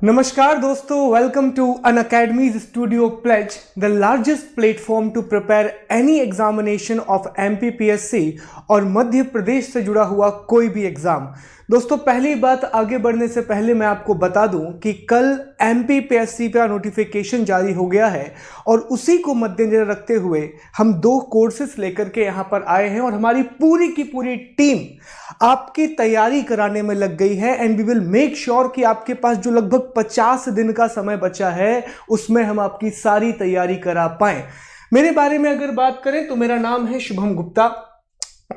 नमस्कार दोस्तों, welcome to Unacademy's studio plays, the largest platform to prepare any examination of MPPSC और मध्य प्रदेश से जुड़ा हुआ कोई भी एग्जाम। दोस्तों, पहली बात आगे बढ़ने से पहले मैं आपको बता दूं कि कल एमपीपीएससी का नोटिफिकेशन जारी हो गया है और उसी को मद्देनजर रखते हुए हम दो कोर्सेस लेकर के यहाँ पर आए हैं और हमारी पूरी की पूरी टीम आपकी तैयारी कराने में लग गई है। And we will make sure कि आपके पास जो लगभग 50 दिन का समय बचा है उसमें हम आपकी सारी तैयारी करा पाएं। मेरे बारे में अगर बात करें तो मेरा नाम है शुभम गुप्ता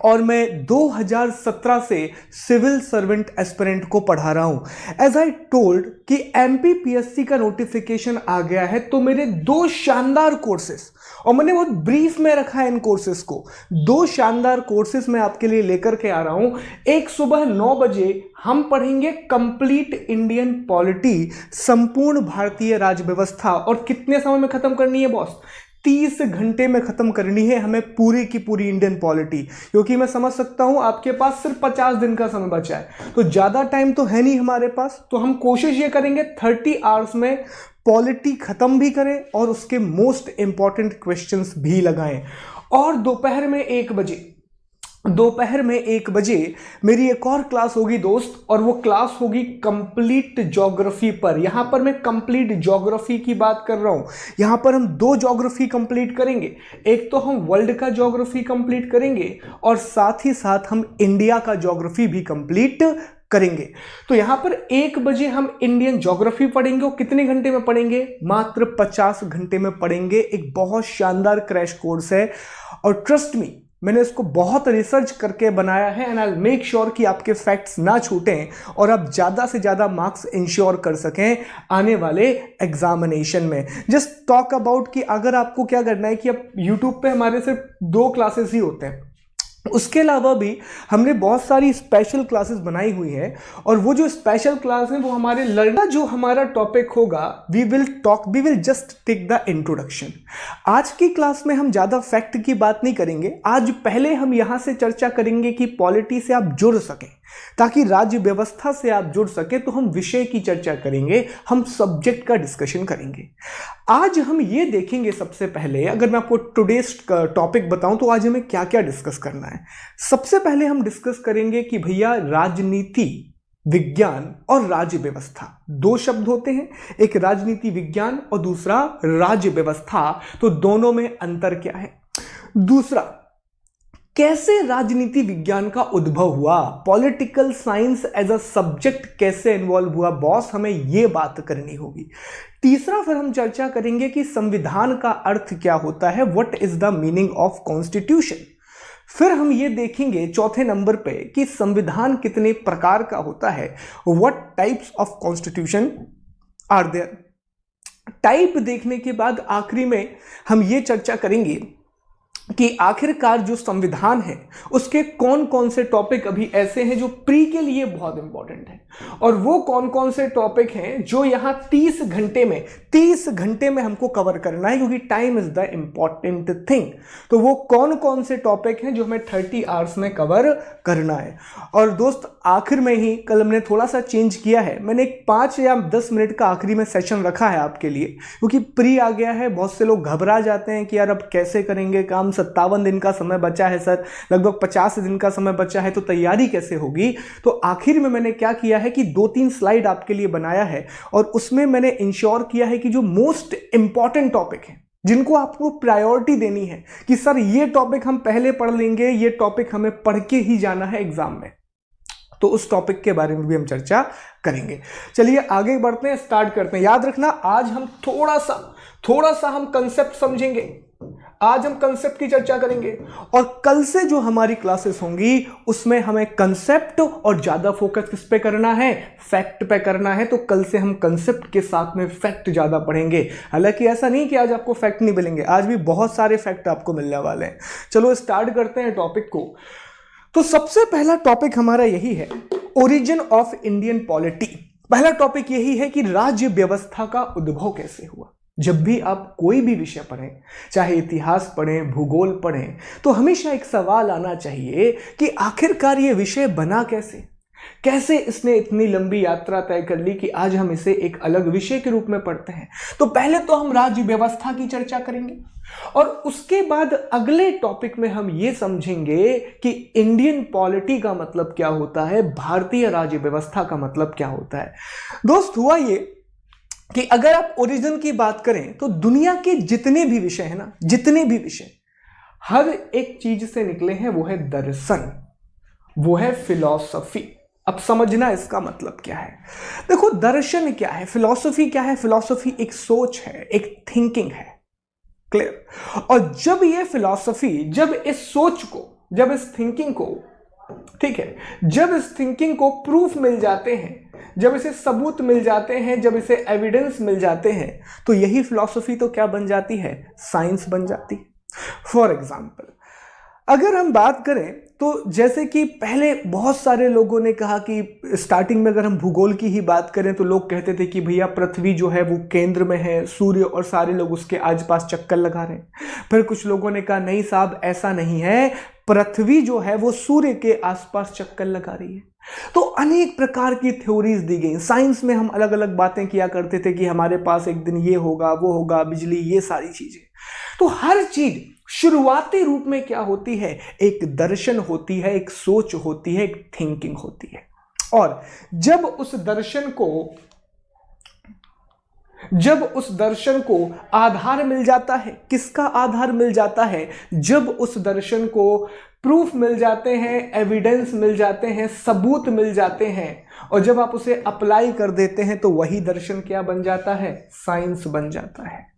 और मैं 2017 से सिविल सर्वेंट एस्पिरेंट को पढ़ा रहा हूं। एज आई टोल्ड कि एमपीपीएससी का नोटिफिकेशन आ गया है तो मेरे दो शानदार कोर्सेस, और मैंने बहुत ब्रीफ में रखा है इन कोर्सेस को, दो शानदार कोर्सेस मैं आपके लिए लेकर के आ रहा हूं। एक सुबह 9 बजे हम पढ़ेंगे कंप्लीट इंडियन पॉलिटी, संपूर्ण भारतीय राज्य व्यवस्था, और कितने समय में खत्म करनी है बॉस? 30 घंटे में खत्म करनी है हमें पूरी की पूरी इंडियन पॉलिटी, क्योंकि मैं समझ सकता हूं आपके पास सिर्फ 50 दिन का समय बचा है, तो ज्यादा टाइम तो है नहीं हमारे पास। तो हम कोशिश ये करेंगे 30 आवर्स में पॉलिटी खत्म भी करें और उसके मोस्ट इंपॉर्टेंट क्वेश्चंस भी लगाएं। और दोपहर में 1 बजे मेरी एक और क्लास होगी दोस्त, और वो क्लास होगी कंप्लीट ज्योग्राफी पर। यहां पर मैं कंप्लीट ज्योग्राफी की बात कर रहा हूं। यहां पर हम दो ज्योग्राफी कंप्लीट करेंगे, एक तो हम वर्ल्ड का ज्योग्राफी कंप्लीट करेंगे और साथ ही साथ हम इंडिया का ज्योग्राफी भी कंप्लीट करेंगे। तो यहां पर 1 बजे हम इंडियन ज्योग्राफी पढ़ेंगे और कितने घंटे में पढ़ेंगे? मात्र 50 घंटे में पढ़ेंगे। एक बहुत शानदार क्रैश कोर्स है और ट्रस्ट मी, मैंने इसको बहुत रिसर्च करके बनाया है एंड आई मेक श्योर कि आपके फैक्ट्स ना छूटें और आप ज़्यादा से ज़्यादा मार्क्स इंश्योर कर सकें आने वाले एग्जामिनेशन में। जस्ट टॉक अबाउट कि अगर आपको क्या करना है कि अब यूट्यूब पे हमारे सिर्फ 2 क्लासेस ही होते हैं, उसके अलावा भी हमने बहुत सारी स्पेशल क्लासेस बनाई हुई हैं, और वो जो स्पेशल क्लास है वो हमारे लर्नर, जो हमारा टॉपिक होगा we will just take the introduction. आज की क्लास में हम ज़्यादा फैक्ट की बात नहीं करेंगे। आज पहले हम यहाँ से चर्चा करेंगे कि पॉलिटी से आप जुड़ सकें, ताकि राज्य व्यवस्था से आप जुड़ सके, तो हम विषय की चर्चा करेंगे, हम सब्जेक्ट का डिस्कशन करेंगे। आज हम ये देखेंगे, सबसे पहले अगर मैं आपको टुडेस टॉपिक बताऊं तो आज हमें क्या क्या डिस्कस करना है। सबसे पहले हम डिस्कस करेंगे कि भैया राजनीति विज्ञान और राज्य व्यवस्था, दो शब्द होते हैं, एक राजनीति विज्ञान और दूसरा राज्य व्यवस्था, तो दोनों में अंतर क्या है। दूसरा, कैसे राजनीति विज्ञान का उद्भव हुआ, political science as a subject कैसे इन्वॉल्व हुआ बॉस, हमें यह बात करनी होगी। तीसरा, फिर हम चर्चा करेंगे कि संविधान का अर्थ क्या होता है, what is the meaning of constitution. फिर हम ये देखेंगे चौथे नंबर पे कि संविधान कितने प्रकार का होता है, what types of constitution are there. Type देखने के बाद आखिरी में हम ये चर्चा करेंगे कि आखिरकार जो संविधान है उसके कौन कौन से टॉपिक अभी ऐसे हैं जो प्री के लिए बहुत इंपॉर्टेंट है, और वो कौन कौन से टॉपिक हैं जो यहाँ 30 घंटे में हमको कवर करना है, क्योंकि time is the important thing. तो वो कौन कौन से टॉपिक हैं जो हमें 30 आवर्स में कवर करना है। और दोस्त, आखिर में ही कल हमने थोड़ा सा चेंज किया है, मैंने एक 5 या 10 मिनट का आखिरी में सेशन रखा है आपके लिए, क्योंकि प्री आ गया है। बहुत से लोग घबरा जाते हैं कि यार अब कैसे करेंगे काम, 57 दिन का समय बचा है सर, लगभग 50 दिन का समय बचा है, तो तैयारी कैसे होगी। तो आखिर में मैंने क्या किया है कि 2-3 स्लाइड आपके लिए बनाया है और उसमें मैंने इंश्योर किया है कि जो मोस्ट इंपॉर्टेंट टॉपिक है, जिनको आपको प्रायोरिटी देनी है कि सर ये टॉपिक हम पहले पढ़ लेंगे, ये टॉपिक हमें पढ़ के ही जाना है एग्जाम में, तो उस टॉपिक के बारे में भी हम चर्चा करेंगे। चलिए आगे बढ़ते हैं, स्टार्ट करते हैं। याद रखना, आज हम थोड़ा सा हम कंसेप्ट समझेंगे, आज हम कंसेप्ट की चर्चा करेंगे, और कल से जो हमारी क्लासेस होंगी उसमें हमें कंसेप्ट और ज्यादा फोकस किस पे करना है, फैक्ट पे करना है। तो कल से हम कंसेप्ट के साथ में फैक्ट ज्यादा पढ़ेंगे। हालांकि ऐसा नहीं कि आज आपको फैक्ट नहीं मिलेंगे, आज भी बहुत सारे फैक्ट आपको मिलने वाले हैं। चलो स्टार्ट करते हैं टॉपिक को। तो सबसे पहला टॉपिक हमारा यही है, ओरिजिन ऑफ इंडियन पॉलिटी। पहला टॉपिक यही है कि राज्य व्यवस्था का उद्भव कैसे हुआ। जब भी आप कोई भी विषय पढ़ें, चाहे इतिहास पढ़ें, भूगोल पढ़ें, तो हमेशा एक सवाल आना चाहिए कि आखिरकार ये विषय बना कैसे, कैसे इसने इतनी लंबी यात्रा तय कर ली कि आज हम इसे एक अलग विषय के रूप में पढ़ते हैं। तो पहले तो हम राज्य व्यवस्था की चर्चा करेंगे और उसके बाद अगले टॉपिक में हम ये समझेंगे कि इंडियन पॉलिटी का मतलब क्या होता है, भारतीय राज्य व्यवस्था का मतलब क्या होता है। दोस्त, हुआ ये कि अगर आप ओरिजिन की बात करें तो दुनिया के जितने भी विषय हैं ना, जितने भी विषय, हर एक चीज से निकले हैं, वो है दर्शन, वो है फिलॉसफी। अब समझना इसका मतलब क्या है। देखो, दर्शन क्या है, फिलॉसफी क्या है। फिलॉसफी एक सोच है, एक थिंकिंग है। क्लियर। और जब ये फिलॉसफी, जब इस सोच को, जब इस थिंकिंग को, ठीक है, जब इस थिंकिंग को प्रूफ मिल जाते हैं, जब इसे सबूत मिल जाते हैं, जब इसे एविडेंस मिल जाते हैं, तो यही फिलॉसफी तो क्या बन जाती है, साइंस बन जाती है। फॉर एग्जाम्पल, अगर हम बात करें तो जैसे कि पहले बहुत सारे लोगों ने कहा कि स्टार्टिंग में अगर हम भूगोल की ही बात करें तो लोग कहते थे कि भैया पृथ्वी जो है वो केंद्र में है, सूर्य और सारे लोग उसके आसपास चक्कर लगा रहे हैं। फिर कुछ लोगों ने कहा नहीं साहब, ऐसा नहीं है, पृथ्वी जो है वो सूर्य के आसपास चक्कर लगा रही है। तो अनेक प्रकार की थ्योरीज दी गई। साइंस में हम अलग अलग बातें किया करते थे कि हमारे पास एक दिन ये होगा, वो होगा, बिजली, ये सारी चीजें। तो हर चीज शुरुआती रूप में क्या होती है, एक दर्शन होती है, एक सोच होती है, एक थिंकिंग होती है। और जब उस दर्शन को आधार मिल जाता है, किसका आधार मिल जाता है, जब उस दर्शन को प्रूफ मिल जाते हैं, एविडेंस मिल जाते हैं, सबूत मिल जाते हैं, और जब आप उसे अप्लाई कर देते हैं तो वही दर्शन क्या बन जाता है, साइंस बन जाता है।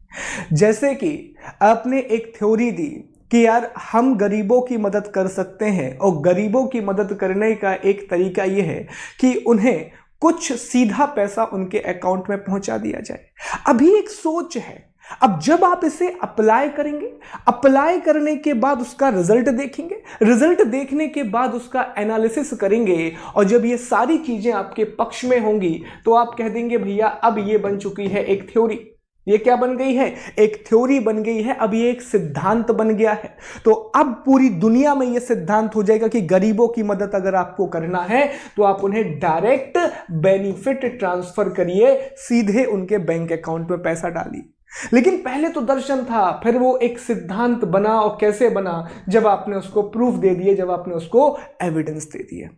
जैसे कि आपने एक थ्योरी दी कि यार हम गरीबों की मदद कर सकते हैं, और गरीबों की मदद करने का एक तरीका यह है कि उन्हें कुछ सीधा पैसा उनके अकाउंट में पहुंचा दिया जाए। अभी एक सोच है। अब जब आप इसे अप्लाई करेंगे, अप्लाई करने के बाद उसका रिजल्ट देखेंगे, रिजल्ट देखने के बाद उसका एनालिसिस करेंगे, और जब ये सारी चीजें आपके पक्ष में होंगी तो आप कह देंगे भैया अब ये बन चुकी है एक थ्योरी। ये क्या बन गई है, एक थ्योरी बन गई है, अब ये एक सिद्धांत बन गया है। तो अब पूरी दुनिया में ये सिद्धांत हो जाएगा कि गरीबों की मदद अगर आपको करना है तो आप उन्हें डायरेक्ट बेनिफिट ट्रांसफर करिए, सीधे उनके बैंक अकाउंट में पैसा डालिए। लेकिन पहले तो दर्शन था, फिर वो एक सिद्धांत बना। और कैसे बना, जब आपने उसको प्रूफ दे दिए, जब आपने उसको एविडेंस दे दिए।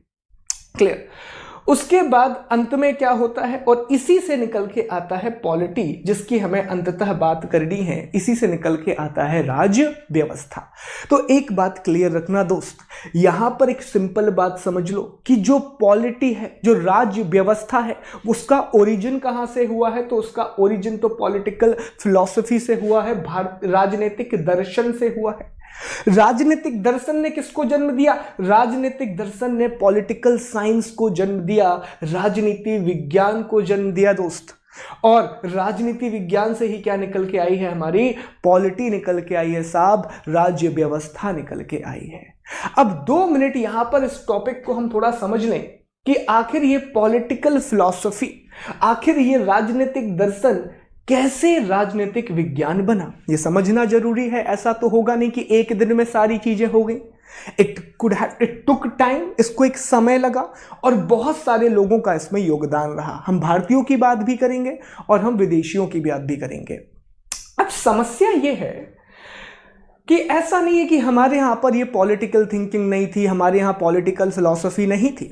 क्लियर। उसके बाद अंत में क्या होता है, और इसी से निकल के आता है पॉलिटी, जिसकी हमें अंततः बात करनी है। इसी से निकल के आता है राज्य व्यवस्था। तो एक बात क्लियर रखना दोस्त, यहां पर एक सिंपल बात समझ लो कि जो पॉलिटी है, जो राज्य व्यवस्था है, उसका ओरिजिन कहां से हुआ है, तो उसका ओरिजिन तो पॉलिटिकल फिलॉसफी से हुआ है, राजनीतिक दर्शन से हुआ है। राजनीतिक दर्शन ने किसको जन्म दिया, राजनीतिक दर्शन ने पॉलिटिकल साइंस को जन्म दिया, राजनीति विज्ञान को जन्म दिया दोस्त। और राजनीति विज्ञान से ही क्या निकल के आई है, हमारी पॉलिटी निकल के आई है साहब, राज्य व्यवस्था निकल के आई है। अब 2 मिनट यहां पर इस टॉपिक को हम थोड़ा समझ लें कि आखिर ये पॉलिटिकल फिलॉसफी, आखिर ये राजनीतिक दर्शन कैसे राजनीतिक विज्ञान बना, यह समझना जरूरी है। ऐसा तो होगा नहीं कि एक दिन में सारी चीजें हो गई। इट टुक टाइम, इसको एक समय लगा, और बहुत सारे लोगों का इसमें योगदान रहा। हम भारतीयों की बात भी करेंगे और हम विदेशियों की बात भी करेंगे। अब समस्या यह है कि ऐसा नहीं है कि हमारे यहां पर यह पॉलिटिकल थिंकिंग नहीं थी, हमारे यहां पॉलिटिकल फिलॉसफी नहीं थी।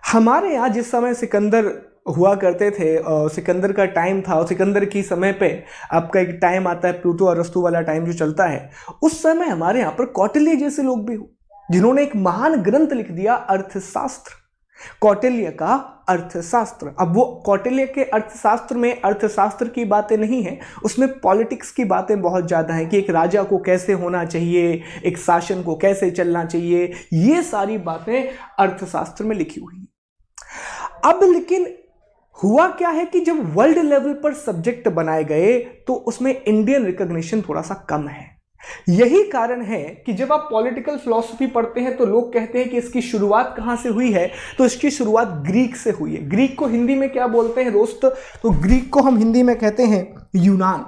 हमारे यहां जिस समय सिकंदर हुआ करते थे, सिकंदर का टाइम था, और सिकंदर की समय पे आपका एक टाइम आता है, प्लूटो अरस्तु वाला टाइम जो चलता है, उस समय हमारे यहाँ पर कौटिल्य जैसे लोग भी हो, जिन्होंने एक महान ग्रंथ लिख दिया, अर्थशास्त्र, कौटिल्य का अर्थशास्त्र। अब वो कौटिल्य के अर्थशास्त्र में अर्थशास्त्र की बातें नहीं है, उसमें पॉलिटिक्स की बातें बहुत ज़्यादा हैं कि एक राजा को कैसे होना चाहिए, एक शासन को कैसे चलना चाहिए, ये सारी बातें अर्थशास्त्र में लिखी हुई हैं। अब लेकिन हुआ क्या है कि जब वर्ल्ड लेवल पर सब्जेक्ट बनाए गए तो उसमें इंडियन रिकॉग्निशन थोड़ा सा कम है। यही कारण है कि जब आप पॉलिटिकल फिलॉसफी पढ़ते हैं तो लोग कहते हैं कि इसकी शुरुआत कहां से हुई है, तो इसकी शुरुआत ग्रीक से हुई है। ग्रीक को हिंदी में क्या बोलते हैं दोस्त, तो ग्रीक को हम हिंदी में कहते हैं यूनान।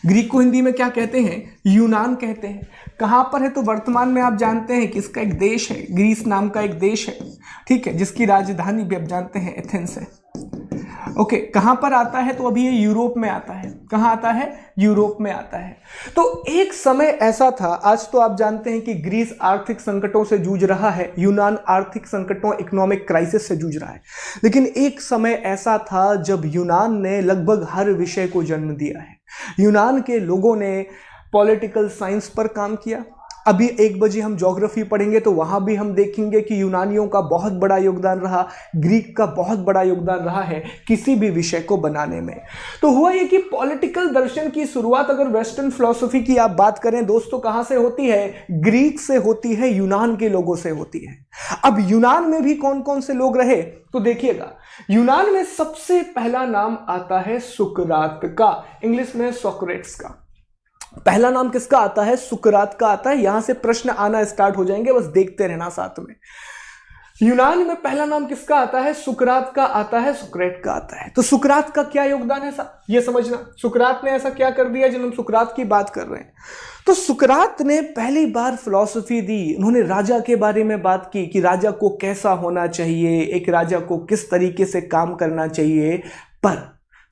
ग्रीक को हिंदी में क्या कहते हैं? यूनान कहते हैं। कहाँ पर है? तो वर्तमान में आप जानते हैं कि इसका एक देश है, ग्रीस नाम का एक देश है, ठीक है, जिसकी राजधानी भी आप जानते हैं एथेंस है। ओके, कहाँ पर आता है? तो अभी ये यूरोप में आता है। कहाँ आता है? यूरोप में आता है। तो एक समय ऐसा था, आज तो आप जानते हैं कि ग्रीस आर्थिक संकटों से जूझ रहा है, यूनान आर्थिक संकटों, इकोनॉमिक क्राइसिस से जूझ रहा है, लेकिन एक समय ऐसा था जब यूनान ने लगभग हर विषय को जन्म दिया है। यूनान के लोगों ने पॉलिटिकल साइंस पर काम किया। अभी 1 बजे हम ज्योग्राफी पढ़ेंगे तो वहां भी हम देखेंगे कि यूनानियों का बहुत बड़ा योगदान रहा, ग्रीक का बहुत बड़ा योगदान रहा है किसी भी विषय को बनाने में। तो हुआ ये कि पॉलिटिकल दर्शन की शुरुआत अगर वेस्टर्न फिलॉसफी की आप बात करें दोस्तों, कहां से होती है? ग्रीक से होती है, यूनान के लोगों से होती है। अब यूनान में भी कौन कौन से लोग रहे तो देखिएगा, यूनान में सबसे पहला नाम आता है सुकरात का, इंग्लिश में सोक्रेट्स का। पहला नाम किसका आता है? सुकरात का आता है। यहां से प्रश्न आना स्टार्ट हो जाएंगे, बस देखते रहना साथ में। यूनान में पहला नाम किसका आता है? सुकरात का आता है, सुकरेट का आता है। तो सुकरात का क्या योगदान है ये समझना, सुकरात ने ऐसा क्या कर दिया जब हम सुकरात की बात कर रहे हैं। तो सुकरात ने पहली बार फिलॉसफी दी। उन्होंने राजा के बारे में बात की कि राजा को कैसा होना चाहिए, एक राजा को किस तरीके से काम करना चाहिए। पर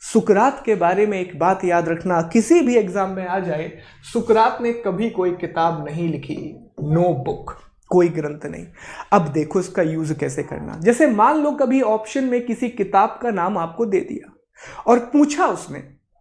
सुकरात के बारे में एक बात याद रखना, किसी भी एग्जाम में आ जाए, सुकरात ने कभी कोई किताब नहीं लिखी, नो बुक, कोई ग्रंथ नहीं। अब देखो इसका यूज कैसे करना। जैसे मान लो कभी ऑप्शन में किसी किताब का नाम आपको दे दिया और पूछा उसने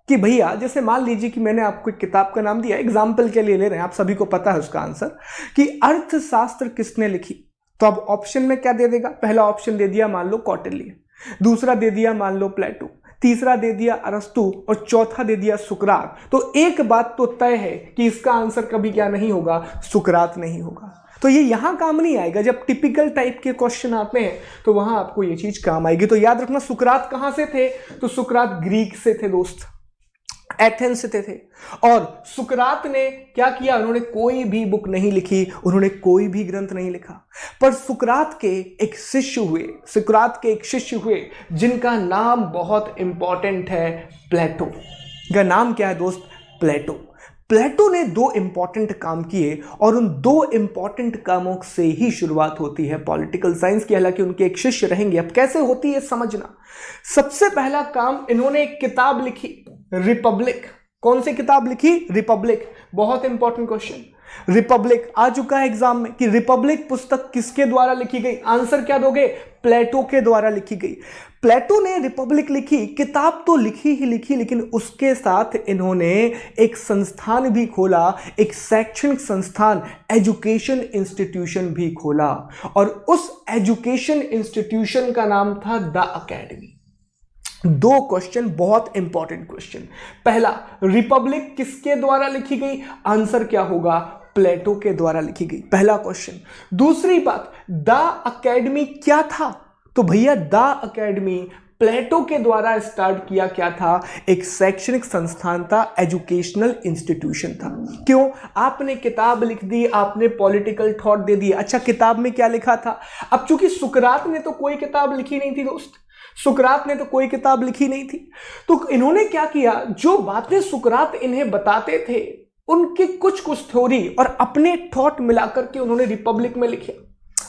कि भैया, जैसे मान लीजिए कि मैंने आपको एक किताब का नाम दिया, एग्जाम्पल के लिए ले रहे हैं, आप सभी को पता है उसका आंसर, कि अर्थशास्त्र किसने लिखी। तो अब ऑप्शन में क्या दे देगा? पहला ऑप्शन दे दिया मान लो कौटिल्य, दूसरा दे दिया मान लो प्लेटो, तीसरा दे दिया अरस्तु और चौथा दे दिया सुकरात। तो एक बात तो तय है कि इसका आंसर कभी क्या नहीं होगा? सुकरात नहीं होगा। तो ये यहां काम नहीं आएगा। जब टिपिकल टाइप के क्वेश्चन आते हैं तो वहां आपको ये चीज काम आएगी। तो याद रखना, सुकरात कहां से थे? तो सुकरात ग्रीक से थे दोस्त, एथेंस से थे। और सुकरात ने क्या किया? उन्होंने कोई भी बुक नहीं लिखी, उन्होंने कोई भी ग्रंथ नहीं लिखा। पर सुकरात के एक शिष्य हुए जिनका नाम बहुत इंपॉर्टेंट है, प्लेटो। का नाम क्या है दोस्त? प्लेटो। प्लेटो ने 2 इंपॉर्टेंट काम किए और उन 2 इंपॉर्टेंट कामों से ही शुरुआत होती है पॉलिटिकल साइंस की। हालांकि उनके एक शिष्य रहेंगे। अब कैसे होती है समझना। सबसे पहला काम, इन्होंने एक किताब लिखी, रिपब्लिक। कौन सी किताब लिखी? रिपब्लिक। बहुत इंपॉर्टेंट क्वेश्चन, रिपब्लिक आ चुका है एग्जाम में कि रिपब्लिक पुस्तक किसके द्वारा लिखी गई? आंसर क्या दोगे? प्लेटो के द्वारा लिखी गई। प्लेटो ने रिपब्लिक लिखी, किताब तो लिखी ही लिखी, लेकिन उसके साथ इन्होंने एक संस्थान भी खोला, एक शैक्षणिक संस्थान, एजुकेशन इंस्टीट्यूशन भी खोला। और उस एजुकेशन इंस्टीट्यूशन का नाम था द अकेडमी। 2 क्वेश्चन, बहुत इंपॉर्टेंट क्वेश्चन। पहला, रिपब्लिक किसके द्वारा लिखी गई? आंसर क्या होगा? प्लेटो के द्वारा लिखी गई, पहला क्वेश्चन। दूसरी बात, द अकेडमी क्या था? तो भैया द अकेडमी प्लेटो के द्वारा स्टार्ट किया क्या था? एक शैक्षणिक संस्थान था, एजुकेशनल इंस्टीट्यूशन था। क्यों? आपने किताब लिख दी, आपने पॉलिटिकल थॉट दे दिया। अच्छा, किताब में क्या लिखा था? अब चूंकि सुकरात ने तो कोई किताब लिखी नहीं थी दोस्त, सुकरात ने तो कोई किताब लिखी नहीं थी, तो इन्होंने क्या किया? जो बातें सुकरात इन्हें बताते थे उनकी कुछ थ्योरी और अपने थॉट मिलाकर के उन्होंने रिपब्लिक में लिखे।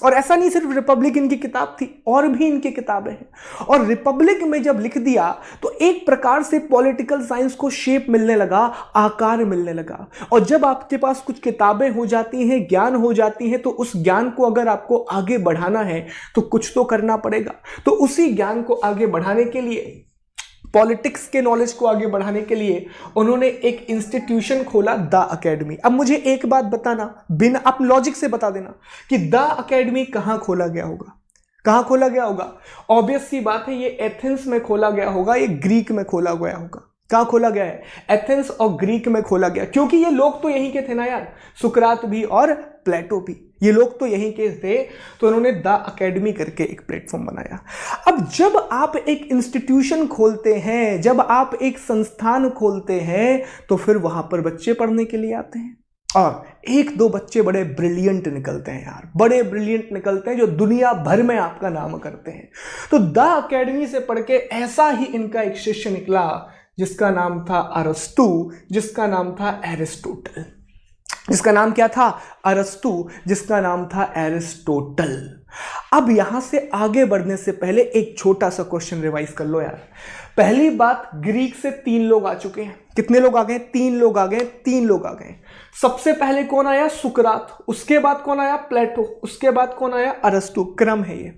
और ऐसा नहीं सिर्फ रिपब्लिक इनकी किताब थी, और भी इनकी किताबें हैं। और रिपब्लिक में जब लिख दिया तो एक प्रकार से पॉलिटिकल साइंस को शेप मिलने लगा, आकार मिलने लगा। और जब आपके पास कुछ किताबें हो जाती हैं, ज्ञान हो जाती हैं, तो उस ज्ञान को अगर आपको आगे बढ़ाना है तो कुछ तो करना पड़ेगा। तो उसी ज्ञान को आगे बढ़ाने के लिए, पॉलिटिक्स के नॉलेज को आगे बढ़ाने के लिए उन्होंने एक इंस्टीट्यूशन खोला, द अकेडमी। अब मुझे एक बात बताना, बिना आप लॉजिक से बता देना कि द अकेडमी कहां खोला गया होगा? कहां खोला गया होगा? ऑब्वियस सी बात है, ये एथेंस में खोला गया होगा, ये ग्रीक में खोला गया होगा। कहां खोला गया है? एथेंस और ग्रीक में खोला गया, क्योंकि ये लोग तो यहीं के थे ना यार, सुकरात भी और प्लेटो भी, ये लोग तो यहीं के थे। तो उन्होंने द अकेडमी करके एक प्लेटफॉर्म बनाया। अब जब आप एक इंस्टीट्यूशन खोलते हैं, जब आप एक संस्थान खोलते हैं, तो फिर वहां पर बच्चे पढ़ने के लिए आते हैं। और 1-2 बच्चे बड़े ब्रिलियंट निकलते हैं यार, बड़े ब्रिलियंट निकलते हैं, जो दुनिया भर में आपका नाम करते हैं। तो द अकेडमी से पढ़ के ऐसा ही इनका एक शिष्य निकला जिसका नाम था अरस्तु, जिसका नाम था एरिस्टोटल। जिसका नाम क्या था? अरस्तु, जिसका नाम था एरिस्टोटल। अब यहां से आगे बढ़ने से पहले एक छोटा सा क्वेश्चन रिवाइज कर लो यार। पहली बात, ग्रीक से 3 लोग आ चुके हैं। कितने लोग आ गए? 3 लोग आ गए, 3 लोग आ गए। सबसे पहले कौन आया? सुकरात। उसके बाद कौन आया? प्लेटो। उसके बाद कौन आया? अरस्तु। क्रम है ये।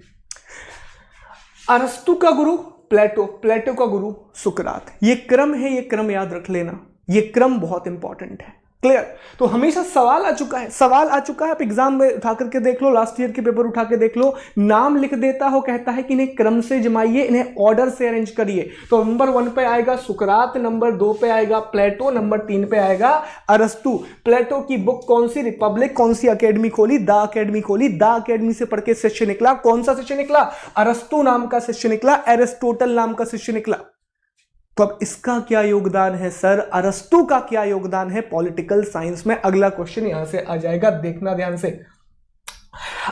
अरस्तु का गुरु प्लेटो, प्लेटो का गुरु सुकरात। ये क्रम है, ये क्रम याद रख लेना, ये क्रम बहुत इंपॉर्टेंट है। क्लियर? तो हमेशा सवाल आ चुका है, सवाल आ चुका है। आप एग्जाम में उठा करके देख लो, लास्ट ईयर के पेपर उठा के देख लो, नाम लिख देता हो, कहता है कि इन्हें क्रम से जमाइए, इन्हें ऑर्डर से अरेंज करिए। तो नंबर 1 पे आएगा सुकरात, नंबर 2 पे आएगा प्लेटो, नंबर 3 पे आएगा अरस्तु। प्लेटो की बुक कौन सी? रिपब्लिक। कौन सी अकेडमी खोली? द अकेडमी खोली। द अकेडमी से पढ़ के शिष्य निकला। कौन सा शिष्य निकला? अरस्तु नाम का शिष्य निकला, एरिस्टोटल नाम का शिष्य निकला। तो अब इसका क्या योगदान है सर? अरस्तु का क्या योगदान है पॉलिटिकल साइंस में? अगला क्वेश्चन यहां से आ जाएगा, देखना ध्यान से।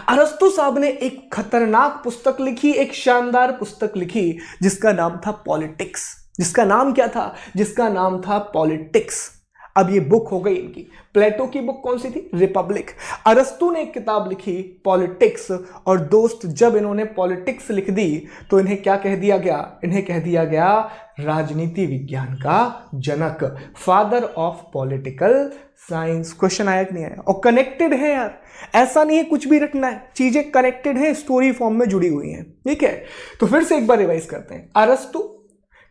अरस्तु साहब ने एक खतरनाक पुस्तक लिखी, एक शानदार पुस्तक लिखी, जिसका नाम था पॉलिटिक्स। जिसका नाम क्या था? जिसका नाम था पॉलिटिक्स। अब ये बुक हो गई इनकी। प्लेटो की बुक कौन सी थी? रिपब्लिक। अरस्तु ने एक किताब लिखी पॉलिटिक्स। और दोस्त, जब इन्होंने पॉलिटिक्स लिख दी तो इन्हें क्या कह दिया गया? इन्हें कह दिया गया राजनीति विज्ञान का जनक, father of political science. Question आया कि नहीं आया? और कनेक्टेड है यार, ऐसा नहीं है कुछ भी रखना है, चीजें कनेक्टेड है, स्टोरी फॉर्म में जुड़ी हुई हैं। ठीक है, तो फिर से एक बार रिवाइज करते हैं। अरस्तु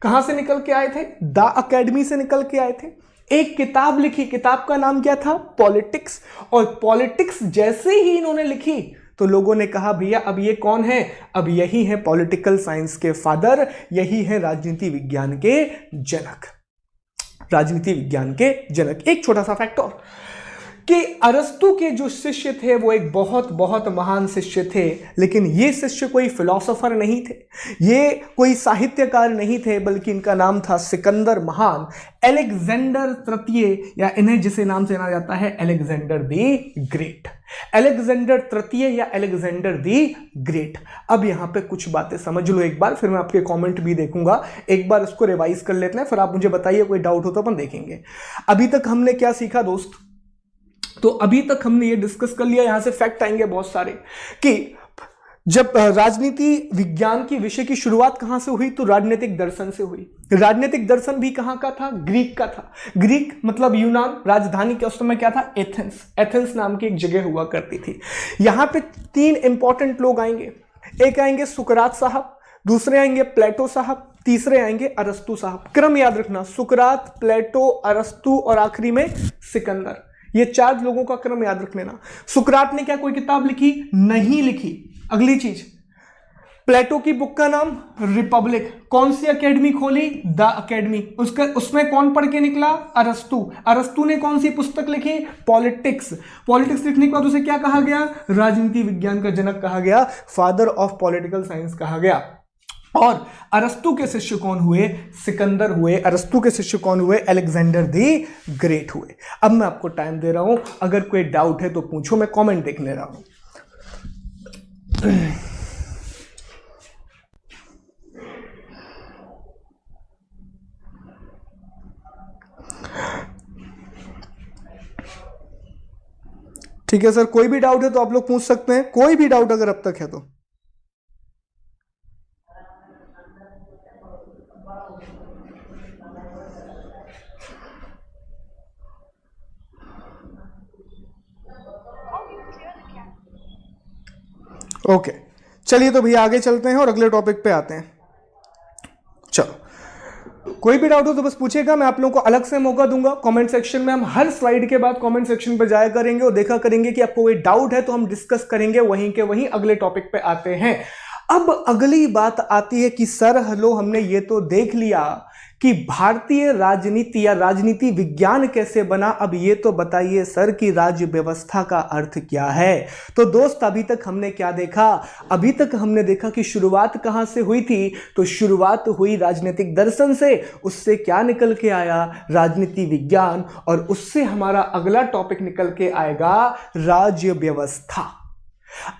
कहां से निकल के आए थे? द अकेडमी से निकल के आए थे। एक किताब लिखी, किताब का नाम क्या था? पॉलिटिक्स। और पॉलिटिक्स जैसे ही इन्होंने लिखी तो लोगों ने कहा भैया अब ये कौन है? अब यही है पॉलिटिकल साइंस के फादर, यही है राजनीति विज्ञान के जनक। राजनीति विज्ञान के जनक। एक छोटा सा फैक्ट और, कि अरस्तु के जो शिष्य थे वो एक बहुत बहुत महान शिष्य थे, लेकिन ये शिष्य कोई फिलोसोफर नहीं थे, ये कोई साहित्यकार नहीं थे, बल्कि इनका नाम था सिकंदर महान, अलेक्जेंडर तृतीय, या इन्हें जिसे नाम से जाना जाता है अलेक्जेंडर दी ग्रेट। अलेक्जेंडर तृतीय या अलेक्जेंडर दी ग्रेट। अब यहां पे कुछ बातें समझ लो एक बार, फिर मैं आपके कमेंट भी देखूंगा। एक बार इसको रिवाइज कर लेते हैं, फिर आप मुझे बताइए, कोई डाउट हो तो अपन देखेंगे। अभी तक हमने क्या सीखा दोस्त? तो अभी तक हमने ये डिस्कस कर लिया, यहां से फैक्ट आएंगे बहुत सारे, कि जब राजनीति विज्ञान की विषय की शुरुआत कहां से हुई? तो राजनीतिक दर्शन से हुई। राजनीतिक दर्शन भी कहां का था? ग्रीक का था। ग्रीक मतलब यूनान। राजधानी के उस समय क्या था? एथेंस। एथेंस नाम की एक जगह हुआ करती थी। यहां पे 3 इंपॉर्टेंट लोग आएंगे। एक आएंगे सुकरात साहब, दूसरे आएंगे प्लेटो साहब, तीसरे आएंगे अरस्तु साहब। क्रम याद रखना, सुकरात, प्लेटो, अरस्तु और आखिरी में सिकंदर। ये 4 लोगों का क्रम याद रख लेना। सुकरात ने क्या कोई किताब लिखी? नहीं लिखी। अगली चीज, प्लेटो की बुक का नाम रिपब्लिक। कौन सी अकेडमी खोली? The academy. उसमें कौन पढ़ के निकला? अरस्तु। अरस्तु ने कौन सी पुस्तक लिखी? पॉलिटिक्स। पॉलिटिक्स लिखने के बाद उसे क्या कहा गया? राजनीति विज्ञान का जनक कहा गया, फादर ऑफ पॉलिटिकल साइंस कहा गया। और अरस्तु के शिष्य कौन हुए? सिकंदर हुए। अरस्तु के शिष्य कौन हुए? अलेक्जेंडर दी ग्रेट हुए। अब मैं आपको टाइम दे रहा हूं, अगर कोई डाउट है तो पूछो, मैं कमेंट देख ले रहा हूं। ठीक है सर, कोई भी डाउट है तो आप लोग पूछ सकते हैं, कोई भी डाउट अगर अब तक है तो। ओके, चलिए तो भैया आगे चलते हैं और अगले टॉपिक पे आते हैं। चलो, कोई भी डाउट हो तो बस पूछेगा, मैं आप लोगों को अलग से मौका दूंगा कमेंट सेक्शन में। हम हर स्लाइड के बाद कमेंट सेक्शन पे जाया करेंगे और देखा करेंगे कि आपको कोई डाउट है तो हम डिस्कस करेंगे, वहीं के वहीं अगले टॉपिक पे आते हैं। अब अगली बात आती है कि सर हेलो, हमने ये तो देख लिया कि भारतीय राजनीति या राजनीति विज्ञान कैसे बना, अब ये तो बताइए सर कि राज्य व्यवस्था का अर्थ क्या है। तो दोस्त, अभी तक हमने क्या देखा? अभी तक हमने देखा कि शुरुआत कहां से हुई थी? तो शुरुआत हुई राजनीतिक दर्शन से, उससे क्या निकल के आया? राजनीति विज्ञान। और उससे हमारा अगला टॉपिक निकल के आएगा राज्य व्यवस्था।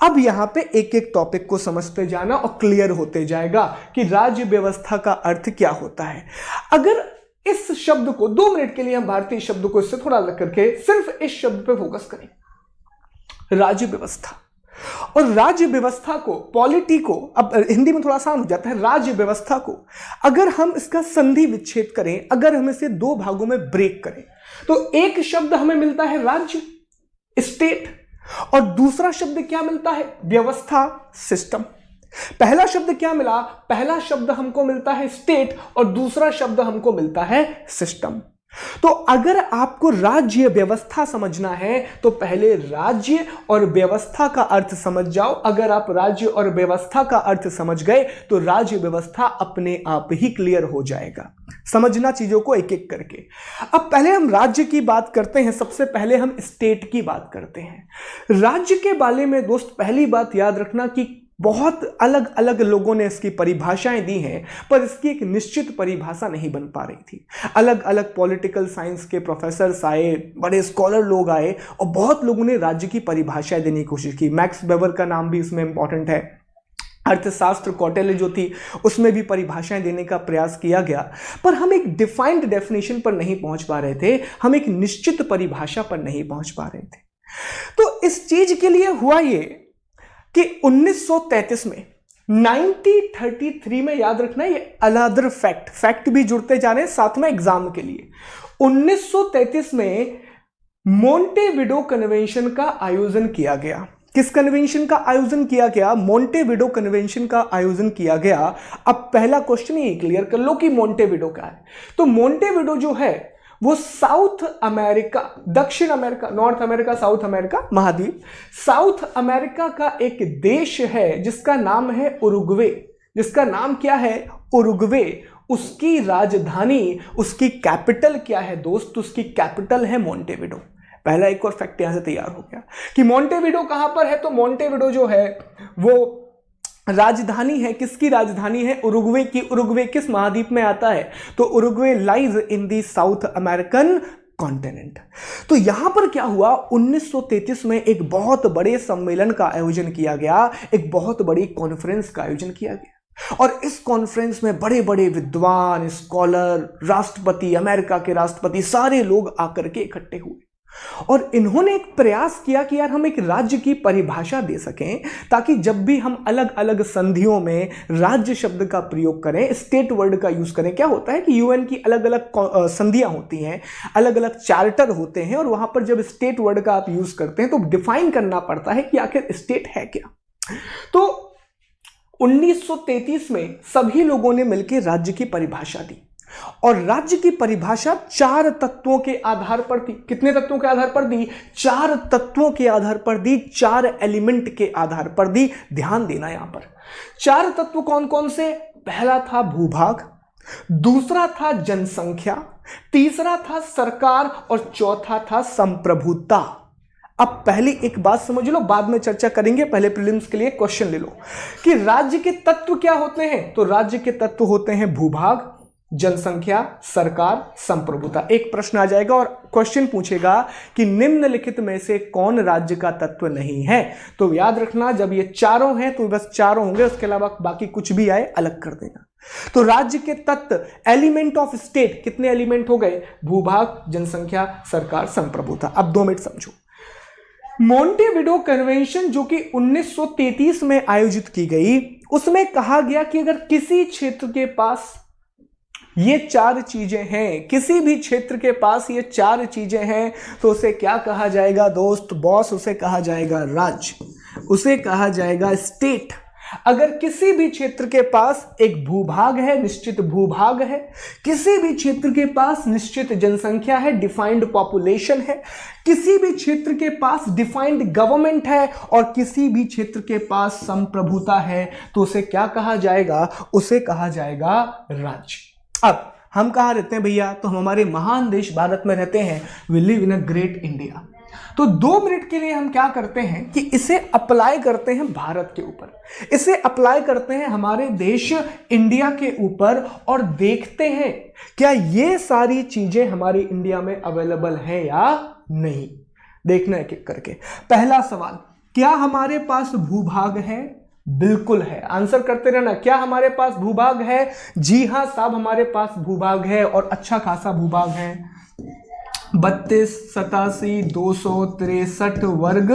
अब यहां पे एक एक टॉपिक को समझते जाना और क्लियर होते जाएगा कि राज्य व्यवस्था का अर्थ क्या होता है। अगर इस शब्द को 2 मिनट के लिए हम भारतीय शब्द को इससे थोड़ा अलग करके सिर्फ इस शब्द पे फोकस करें, राज्य व्यवस्था। और राज्य व्यवस्था को, पॉलिटी को, अब हिंदी में थोड़ा आसान हो जाता है, राज्य व्यवस्था को अगर हम इसका संधि विच्छेद करें, अगर हम इसे 2 भागों में ब्रेक करें, तो एक शब्द हमें मिलता है राज्य, स्टेट, और दूसरा शब्द क्या मिलता है? व्यवस्था, सिस्टम। पहला शब्द क्या मिला? पहला शब्द हमको मिलता है स्टेट और दूसरा शब्द हमको मिलता है सिस्टम। तो अगर आपको राज्य व्यवस्था समझना है तो पहले राज्य और व्यवस्था का अर्थ समझ जाओ। अगर आप राज्य और व्यवस्था का अर्थ समझ गए तो राज्य व्यवस्था अपने आप ही क्लियर हो जाएगा। समझना चीजों को एक एक करके। अब पहले हम राज्य की बात करते हैं, सबसे पहले हम स्टेट की बात करते हैं। राज्य के बारे में दोस्त पहली बात याद रखना कि बहुत अलग अलग लोगों ने इसकी परिभाषाएं दी हैं, पर इसकी एक निश्चित परिभाषा नहीं बन पा रही थी। अलग अलग पॉलिटिकल साइंस के प्रोफेसर्स आए, बड़े स्कॉलर लोग आए और बहुत लोगों ने राज्य की परिभाषाएं देने की कोशिश की। मैक्स वेबर का नाम भी इसमें इंपॉर्टेंट है। अर्थशास्त्र कौटिल्य जो थी उसमें भी परिभाषाएं देने का प्रयास किया गया, पर हम एक डिफाइंड डेफिनेशन पर नहीं पहुंच पा रहे थे, हम एक निश्चित परिभाषा पर नहीं पहुंच पा रहे थे। तो इस चीज के लिए हुआ ये कि 1933 में 1933 में, याद रखना ये अनदर फैक्ट भी जुड़ते जा रहे हैं साथ में एग्जाम के लिए। 1933 में मोंटेविडो कन्वेंशन का आयोजन किया गया। किस कन्वेंशन का आयोजन किया गया? मोंटेविडो कन्वेंशन का आयोजन किया गया। अब पहला क्वेश्चन ये क्लियर कर लो कि मोंटेविडो क्या है। तो मोंटेविडो जो है वो साउथ अमेरिका, दक्षिण America, north America, south America महाद्वीप, साउथ अमेरिका का एक देश है जिसका नाम है उरुग्वे। जिसका नाम क्या है? उरुग्वे। उसकी राजधानी, उसकी कैपिटल क्या है दोस्त? उसकी कैपिटल है मोंटेविडो। पहला एक और फैक्ट यहां से तैयार हो गया कि मोंटेविडो कहां पर है। तो मोंटेविडो जो है वो राजधानी है, किसकी राजधानी है? उरुग्वे की। उरुग्वे किस महाद्वीप में आता है? तो Uruguay lies in the south American continent. तो यहां पर क्या हुआ? 1933 में एक बहुत बड़े सम्मेलन का आयोजन किया गया, एक बहुत बड़ी कॉन्फ्रेंस का आयोजन किया गया, और इस कॉन्फ्रेंस में बड़े बड़े विद्वान, स्कॉलर, राष्ट्रपति, अमेरिका के राष्ट्रपति, सारे लोग आकर के इकट्ठे हुए और इन्होंने एक प्रयास किया कि यार हम एक राज्य की परिभाषा दे सकें, ताकि जब भी हम अलग अलग संधियों में राज्य शब्द का प्रयोग करें, स्टेट वर्ड का यूज करें। क्या होता है कि यूएन की अलग अलग संधियां होती हैं, अलग अलग चार्टर होते हैं, और वहां पर जब स्टेट वर्ड का आप यूज करते हैं तो डिफाइन करना पड़ता है कि आखिर स्टेट है क्या। तो 1933 में सभी लोगों ने मिलकर राज्य की परिभाषा दी, और राज्य की परिभाषा 4 तत्वों के आधार पर थी। कितने तत्वों के आधार पर दी? 4 तत्वों के आधार पर दी, 4 एलिमेंट के आधार पर दी। ध्यान देना यहां पर 4 तत्व कौन कौन से? पहला था भूभाग, दूसरा था जनसंख्या, तीसरा था सरकार, और चौथा था संप्रभुता। अब पहली एक बात समझ लो, बाद में चर्चा करेंगे, पहले प्रीलिम्स के लिए क्वेश्चन ले लो कि राज्य के तत्व क्या होते हैं। तो राज्य के तत्व होते हैं भूभाग, जनसंख्या, सरकार, संप्रभुता। एक प्रश्न आ जाएगा और क्वेश्चन पूछेगा कि निम्नलिखित में से कौन राज्य का तत्व नहीं है। तो याद रखना जब ये चारों हैं तो बस चारों होंगे, उसके अलावा बाकी कुछ भी आए अलग कर देना। तो राज्य के तत्व, एलिमेंट ऑफ स्टेट, कितने एलिमेंट हो गए? भूभाग, जनसंख्या, सरकार, संप्रभुता। अब 2 मिनट समझो। मोंटेविडो कन्वेंशन जो कि 1933 में आयोजित की गई, उसमें कहा गया कि अगर किसी क्षेत्र के पास ये 4 चीजें हैं, किसी भी क्षेत्र के पास ये 4 चीजें हैं, तो उसे क्या कहा जाएगा दोस्त? बॉस, उसे कहा जाएगा राज्य, उसे कहा जाएगा स्टेट। अगर किसी भी क्षेत्र के पास एक भूभाग है, निश्चित भूभाग है, किसी भी क्षेत्र के पास निश्चित जनसंख्या है, डिफाइंड पॉपुलेशन है, किसी भी क्षेत्र के पास डिफाइंड गवर्नमेंट है, और किसी भी क्षेत्र के पास संप्रभुता है, तो उसे क्या कहा जाएगा? उसे कहा जाएगा राज्य। अब हम कहां रहते हैं भैया? तो हम हमारे महान देश भारत में रहते हैं। We live in a great India. तो 2 मिनट के लिए हम क्या करते हैं कि इसे अप्लाई करते हैं भारत के ऊपर, इसे अप्लाई करते हैं हमारे देश इंडिया के ऊपर, और देखते हैं क्या ये सारी चीजें हमारी इंडिया में अवेलेबल है या नहीं। देखना एक एक करके। पहला सवाल, क्या हमारे पास भूभाग है? बिल्कुल है, आंसर करते रहना। क्या हमारे पास भूभाग है? जी हाँ साहब, हमारे पास भूभाग है और अच्छा खासा भूभाग है। 32,87,263 वर्ग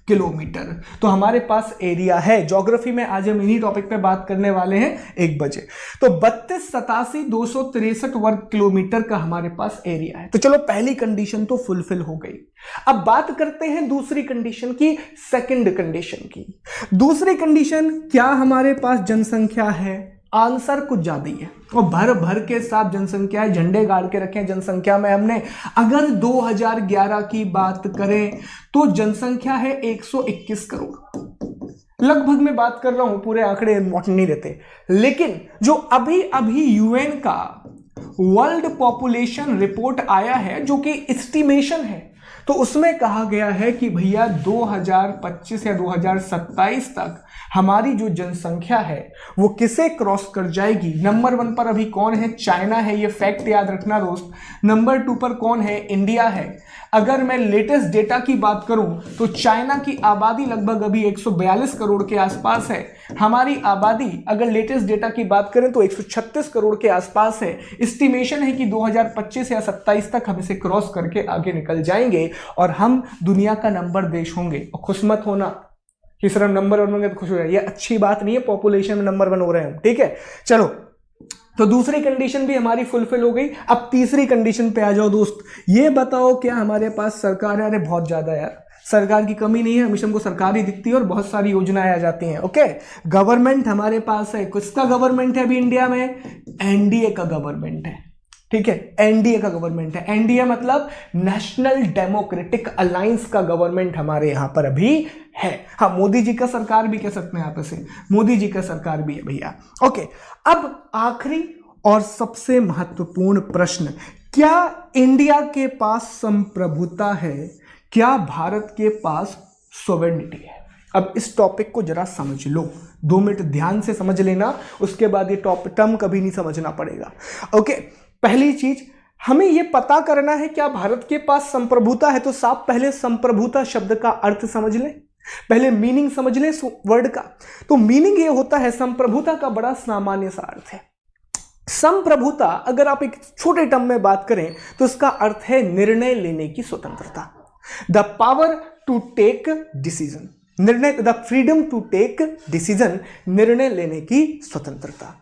किलोमीटर तो हमारे पास एरिया है। ज्योग्राफी में आज हम इन्हीं टॉपिक पे बात करने वाले हैं 1 बजे। तो 32,87,263 वर्ग किलोमीटर का हमारे पास एरिया है। तो चलो पहली कंडीशन तो फुलफिल हो गई। अब बात करते हैं दूसरी कंडीशन की, सेकंड कंडीशन की। दूसरी कंडीशन, क्या हमारे पास जनसंख्या है? आंसर कुछ ज्यादा ही है और भर भर के साथ जनसंख्या है, झंडे गाड़ के रखे हैं जनसंख्या में हमने। अगर 2011 की बात करें तो जनसंख्या है 121 करोड़। लगभग मैं बात कर रहा हूं, पूरे आंकड़े इंपॉर्टेंट नहीं रहते, लेकिन जो अभी अभी यूएन का वर्ल्ड पॉपुलेशन रिपोर्ट आया है जो कि एस्टिमेशन है, तो उसमें कहा गया है कि भैया 2025 या 2027 तक हमारी जो जनसंख्या है वो किसे क्रॉस कर जाएगी। नंबर 1 पर अभी कौन है? चाइना है, ये फैक्ट याद रखना दोस्त। नंबर 2 पर कौन है? इंडिया है। अगर मैं लेटेस्ट डेटा की बात करूं तो चाइना की आबादी लगभग अभी 142 करोड़ के आसपास है। हमारी आबादी अगर लेटेस्ट डेटा की बात करें तो 136 करोड़ के आसपास है। एस्टिमेशन है कि 2025 या 27 तक हम इसे क्रॉस करके आगे निकल जाएंगे और हम दुनिया का नंबर देश होंगे। और खुश मत होना कि सर हम नंबर 1 होंगे तो खुश हो जाए, ये अच्छी बात नहीं है। पॉपुलेशन में नंबर 1 हो रहे हैं हम, ठीक है। चलो, तो दूसरी कंडीशन भी हमारी फुलफिल हो गई। अब तीसरी कंडीशन पे आ जाओ दोस्त। ये बताओ क्या हमारे पास सरकार है? अरे बहुत ज्यादा यार, सरकार की कमी नहीं है, हमेशा हमको सरकार ही दिखती है और बहुत सारी योजनाएं आ जाती हैं। ओके, गवर्नमेंट हमारे पास है। किसका गवर्नमेंट है अभी इंडिया में? एनडीए का गवर्नमेंट है, ठीक है। एनडीए का गवर्नमेंट है। एनडीए मतलब नेशनल डेमोक्रेटिक अलायंस का गवर्नमेंट हमारे यहां पर अभी है। हाँ, मोदी जी का सरकार भी कह सकते हैं आप इसे, मोदी जी का सरकार भी है भैया। ओके, अब आखिरी और सबसे महत्वपूर्ण प्रश्न, क्या इंडिया के पास संप्रभुता है? क्या भारत के पास सॉवरेनिटी है? अब इस टॉपिक को जरा समझ लो, 2 मिनट ध्यान से समझ लेना, उसके बाद ये टर्म कभी नहीं समझना पड़ेगा। ओके, पहली चीज हमें यह पता करना है क्या भारत के पास संप्रभुता है। तो साहब पहले संप्रभुता शब्द का अर्थ समझ लें, पहले मीनिंग समझ लें वर्ड का। तो मीनिंग यह होता है, संप्रभुता का बड़ा सामान्य सा अर्थ है। संप्रभुता अगर आप एक छोटे टर्म में बात करें तो इसका अर्थ है निर्णय लेने की स्वतंत्रता, the power to take decision, निर्णय, the freedom to take decision, निर्णय लेने की स्वतंत्रता।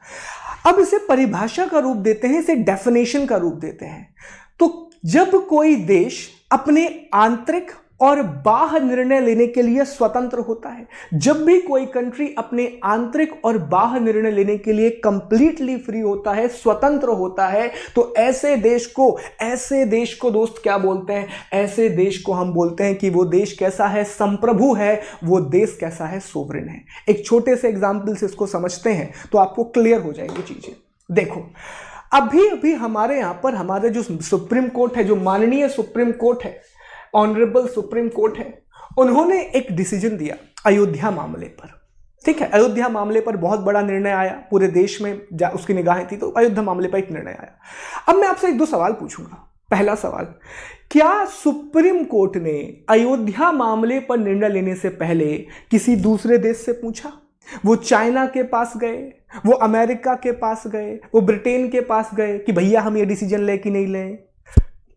अब इसे परिभाषा का रूप देते हैं, इसे डेफिनेशन का रूप देते हैं। तो जब कोई देश अपने आंतरिक और बाह्य निर्णय लेने के लिए स्वतंत्र होता है, जब भी कोई कंट्री अपने आंतरिक और बाह्य निर्णय लेने के लिए कंप्लीटली फ्री होता है, स्वतंत्र होता है, तो ऐसे देश को दोस्त क्या बोलते हैं? ऐसे देश को हम बोलते हैं कि वो देश कैसा है? संप्रभु है। वो देश कैसा है? सोवरेन है। एक छोटे से एग्जाम्पल से इसको समझते हैं तो आपको क्लियर हो जाएगी चीजें। देखो, अभी अभी हमारे यहां पर हमारे जो सुप्रीम कोर्ट है, जो माननीय सुप्रीम कोर्ट है, ऑनरेबल सुप्रीम कोर्ट है, उन्होंने एक डिसीजन दिया अयोध्या मामले पर, ठीक है। अयोध्या मामले पर बहुत बड़ा निर्णय आया, पूरे देश में उसकी निगाहें थी, तो अयोध्या मामले पर एक निर्णय आया। अब मैं आपसे 1-2 सवाल पूछूंगा। पहला सवाल, क्या सुप्रीम कोर्ट ने अयोध्या मामले पर निर्णय लेने से पहले किसी दूसरे देश से पूछा? वो चाइना के पास गए, वो अमेरिका के पास गए, वो ब्रिटेन के पास गए कि भैया हम ये डिसीजन ले कि नहीं लें?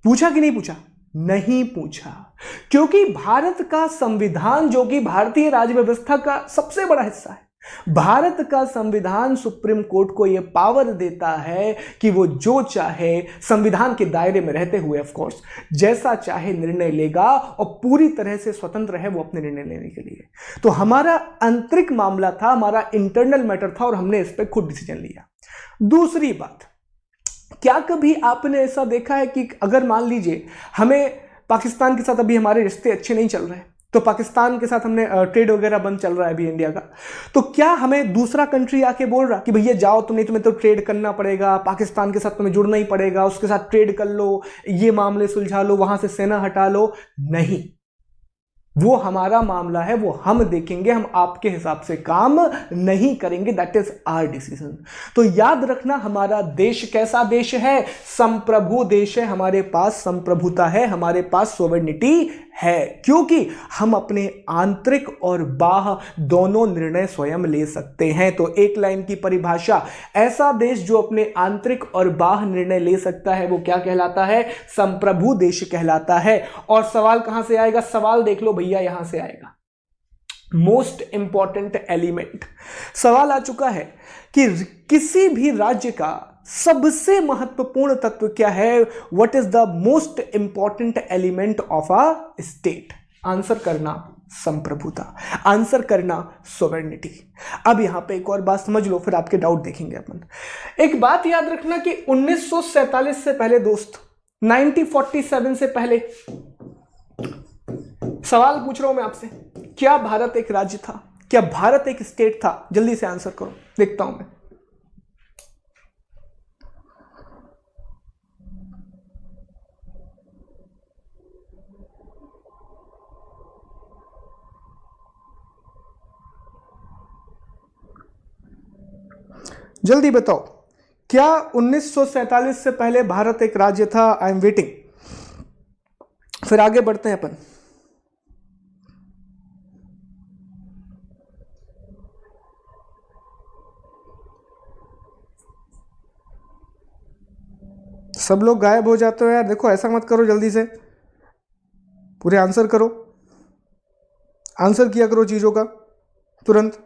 पूछा कि नहीं पूछा? नहीं पूछा, क्योंकि भारत का संविधान, जो कि भारतीय राज्य व्यवस्था का सबसे बड़ा हिस्सा है, भारत का संविधान सुप्रीम कोर्ट को यह पावर देता है कि वो जो चाहे संविधान के दायरे में रहते हुए ऑफ कोर्स जैसा चाहे निर्णय लेगा और पूरी तरह से स्वतंत्र है वो अपने निर्णय लेने के लिए। तो हमारा आंतरिक मामला था, हमारा इंटरनल मैटर था और हमने इस पर खुद डिसीजन लिया। दूसरी बात, क्या कभी आपने ऐसा देखा है कि अगर मान लीजिए हमें पाकिस्तान के साथ अभी हमारे रिश्ते अच्छे नहीं चल रहे हैं, तो पाकिस्तान के साथ हमने ट्रेड वगैरह बंद चल रहा है अभी इंडिया का, तो क्या हमें दूसरा कंट्री आके बोल रहा कि भैया जाओ तुम्हें तो ट्रेड करना पड़ेगा, पाकिस्तान के साथ तुम्हें जुड़ना ही पड़ेगा, उसके साथ ट्रेड कर लो, ये मामले सुलझा लो, वहां से सेना हटा लो? नहीं, वो हमारा मामला है, वो हम देखेंगे, हम आपके हिसाब से काम नहीं करेंगे। That is our decision. तो याद रखना, हमारा देश कैसा देश है? संप्रभु देश है, हमारे पास संप्रभुता है, हमारे पास सोवरेनिटी है, क्योंकि हम अपने आंतरिक और बाह्य दोनों निर्णय स्वयं ले सकते हैं। तो एक लाइन की परिभाषा, ऐसा देश जो अपने आंतरिक और बाह्य निर्णय ले सकता है वो क्या कहलाता है? संप्रभु देश कहलाता है। और सवाल कहां से आएगा? सवाल देख लो भैया, यहां से आएगा। मोस्ट इंपॉर्टेंट एलिमेंट सवाल आ चुका है कि किसी भी राज्य का सबसे महत्वपूर्ण तत्व क्या है? What is the most important element of a state? Answer करना संप्रभुता, आंसर करना सोवेरेनिटी। अब यहां पे एक और बात समझ लो, फिर आपके डाउट देखेंगे अपन। एक बात याद रखना कि 1947 से पहले दोस्त, 1947 से पहले, सवाल पूछ रहा हूं मैं आपसे, क्या भारत एक राज्य था? क्या भारत एक स्टेट था? जल्दी से आंसर करो, देखता हूं मैं। जल्दी बताओ, क्या 1947 से पहले भारत एक राज्य था? I am waiting. फिर आगे बढ़ते हैं अपन। सब लोग गायब हो जाते हो यार, देखो ऐसा मत करो, जल्दी से पूरे आंसर करो, आंसर किया करो चीजों का तुरंत।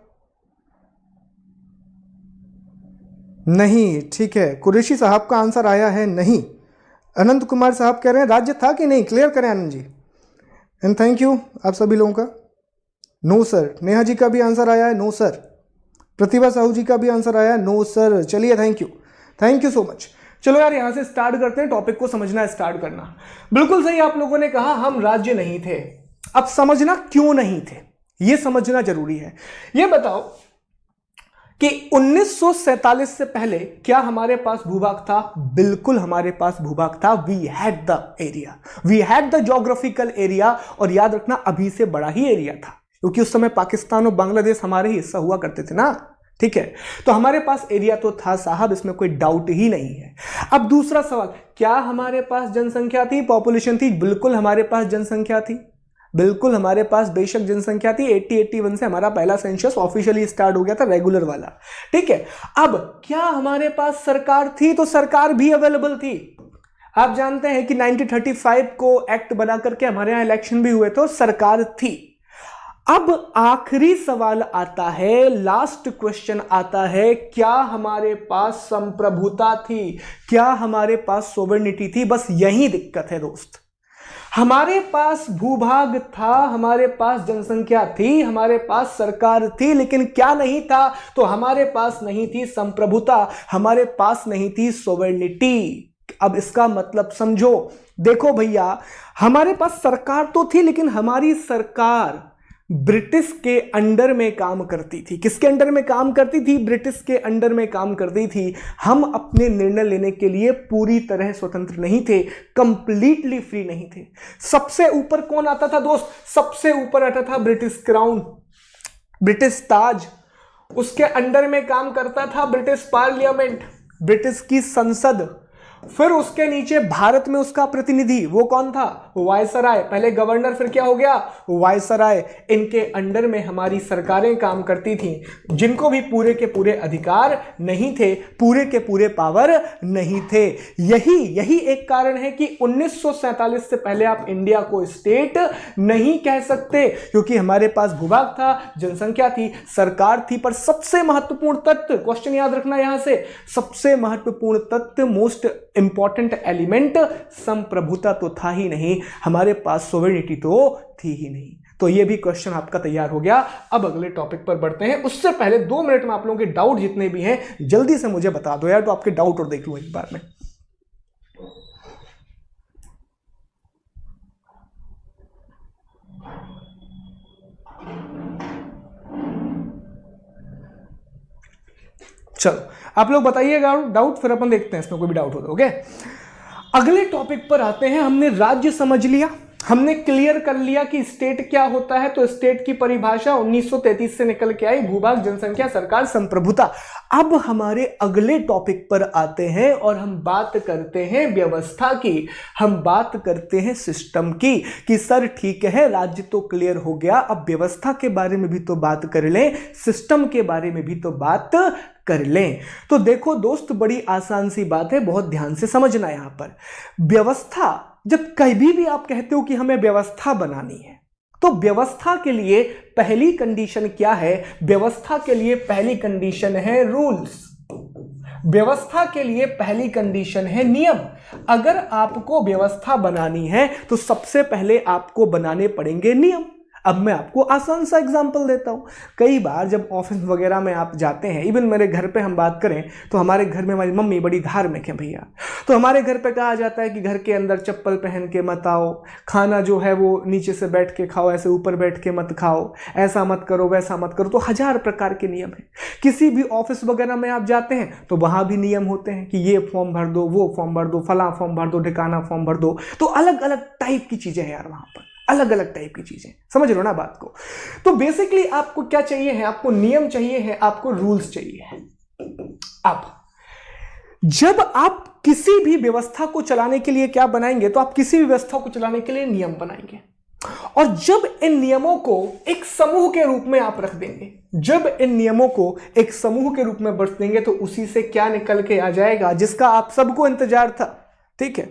नहीं, ठीक है, कुरैशी साहब का आंसर आया है नहीं। अनंत कुमार साहब कह रहे हैं राज्य था कि नहीं, क्लियर करें Anand ji. And thank you आप सभी लोगों का। No sir. नेहा जी का भी आंसर आया है नो सर। प्रतिभा साहू जी का भी आंसर आया है नो सर। चलिए, थैंक यू सो मच। चलो यार, यहां से स्टार्ट करते हैं, टॉपिक को समझना स्टार्ट करना। बिल्कुल सही आप लोगों ने कहा, हम राज्य नहीं थे। अब समझना क्यों नहीं थे, यह समझना जरूरी है। यह बताओ कि 1947 से पहले क्या हमारे पास भूभाग था? बिल्कुल हमारे पास भूभाग था। We had the area, we had the geographical area. और याद रखना, अभी से बड़ा ही एरिया था, क्योंकि उस समय पाकिस्तान और बांग्लादेश हमारे ही हिस्सा हुआ करते थे ना, ठीक है। तो हमारे पास एरिया तो था साहब, इसमें कोई डाउट ही नहीं है। अब दूसरा सवाल, क्या हमारे पास जनसंख्या थी, पॉपुलेशन थी? बिल्कुल हमारे पास जनसंख्या थी, बिल्कुल हमारे पास बेशक जनसंख्या थी। 80-81 से हमारा पहला सेंसस ऑफिशियली स्टार्ट हो गया था, रेगुलर वाला, ठीक है। अब क्या हमारे पास सरकार थी? तो सरकार भी अवेलेबल थी। आप जानते हैं कि 1935 को एक्ट बना करके हमारे यहां इलेक्शन भी हुए, तो सरकार थी। अब आखिरी सवाल आता है, लास्ट क्वेश्चन आता है, क्या हमारे पास संप्रभुता थी? क्या हमारे पास सोवेरेनिटी थी? बस यही दिक्कत है दोस्त। हमारे पास भूभाग था, हमारे पास जनसंख्या थी, हमारे पास सरकार थी, लेकिन क्या नहीं था? तो हमारे पास नहीं थी संप्रभुता, हमारे पास नहीं थी सोवेरेनिटी। अब इसका मतलब समझो। देखो भैया, हमारे पास सरकार तो थी, लेकिन हमारी सरकार ब्रिटिश के अंडर में काम करती थी। किसके अंडर में काम करती थी? ब्रिटिश के अंडर में काम करती थी। हम अपने निर्णय लेने के लिए पूरी तरह स्वतंत्र नहीं थे, कंप्लीटली फ्री नहीं थे। सबसे ऊपर कौन आता था दोस्त? सबसे ऊपर आता था ब्रिटिश क्राउन, ब्रिटिश ताज। उसके अंडर में काम करता था ब्रिटिश पार्लियामेंट, ब्रिटिश की संसद। फिर उसके नीचे भारत में उसका प्रतिनिधि, वो कौन था? वायसराय। पहले गवर्नर, फिर क्या हो गया? वायसराय। इनके अंडर में हमारी सरकारें काम करती थीं, जिनको भी पूरे के पूरे अधिकार नहीं थे, पूरे के पूरे पावर नहीं थे। यही एक कारण है कि 1947 से पहले आप इंडिया को स्टेट नहीं कह सकते, क्योंकि हमारे पास भूभाग था, जनसंख्या थी, सरकार थी। पर सबसे महत्वपूर्ण तत्व, क्वेश्चन याद रखना यहां से, सबसे महत्वपूर्ण तत्व, मोस्ट इंपॉर्टेंट एलिमेंट, संप्रभुता तो था ही नहीं, हमारे पास सोवेरेनिटी तो थी ही नहीं। तो ये भी क्वेश्चन आपका तैयार हो गया। अब अगले टॉपिक पर बढ़ते हैं। उससे पहले 2 मिनट में आप लोगों के डाउट जितने भी हैं जल्दी से मुझे बता दो यार, तो आपके डाउट और देख लूं एक बार में। चलो आप लोग बताइएगा डाउट, फिर अपन देखते हैं इसमें कोई भी डाउट हो तो। ओके, अगले टॉपिक पर आते हैं। हमने राज्य समझ लिया, हमने क्लियर कर लिया कि स्टेट क्या होता है। तो स्टेट की परिभाषा 1933 से निकल के आई, भूभाग, जनसंख्या, सरकार, संप्रभुता। अब हमारे अगले टॉपिक पर आते हैं और हम बात करते हैं व्यवस्था की, हम बात करते हैं सिस्टम की कि सर ठीक है, राज्य तो क्लियर हो गया, अब व्यवस्था के बारे में भी तो बात कर लें, सिस्टम के बारे में भी तो बात कर लें। तो देखो दोस्त, बड़ी आसान सी बात है, बहुत ध्यान से समझना। यहां पर व्यवस्था, जब कभी भी आप कहते हो कि हमें व्यवस्था बनानी है, तो व्यवस्था के लिए पहली कंडीशन क्या है? व्यवस्था के लिए पहली कंडीशन है रूल्स। व्यवस्था के लिए पहली कंडीशन है नियम। अगर आपको व्यवस्था बनानी है तो सबसे पहले आपको बनाने पड़ेंगे नियम। अब मैं आपको आसान सा एग्जांपल देता हूं। कई बार जब ऑफिस वगैरह में आप जाते हैं, इवन मेरे घर पे हम बात करें तो हमारे घर में हमारी मम्मी बड़ी धार्मिक है भैया, तो हमारे घर पे कहा जाता है कि घर के अंदर चप्पल पहन के मत आओ, खाना जो है वो नीचे से बैठ के खाओ, ऐसे ऊपर बैठ के मत खाओ, ऐसा मत करो, वैसा मत करो। तो हजार प्रकार के नियम हैं। किसी भी ऑफिस वगैरह में आप जाते हैं तो वहां भी नियम होते हैं कि ये फॉर्म भर दो, वो फॉर्म भर दो, फला फॉर्म भर दो, ठिकाना फॉर्म भर दो। तो अलग अलग टाइप की चीजें हैं यार वहां पर, अलग अलग टाइप की चीजें। समझ रहे हो ना बात को? तो बेसिकली आपको क्या चाहिए है? आपको नियम चाहिए है, आपको रूल्स चाहिए है। अब जब आप किसी भी व्यवस्था को चलाने के लिए क्या बनाएंगे, तो आप किसी भी व्यवस्था को चलाने के लिए नियम बनाएंगे। और जब इन नियमों को एक समूह के रूप में आप रख देंगे, जब इन नियमों को एक समूह के रूप में बरत देंगे, तो उसी से क्या निकल के आ जाएगा, जिसका आप सबको इंतजार था। ठीक है,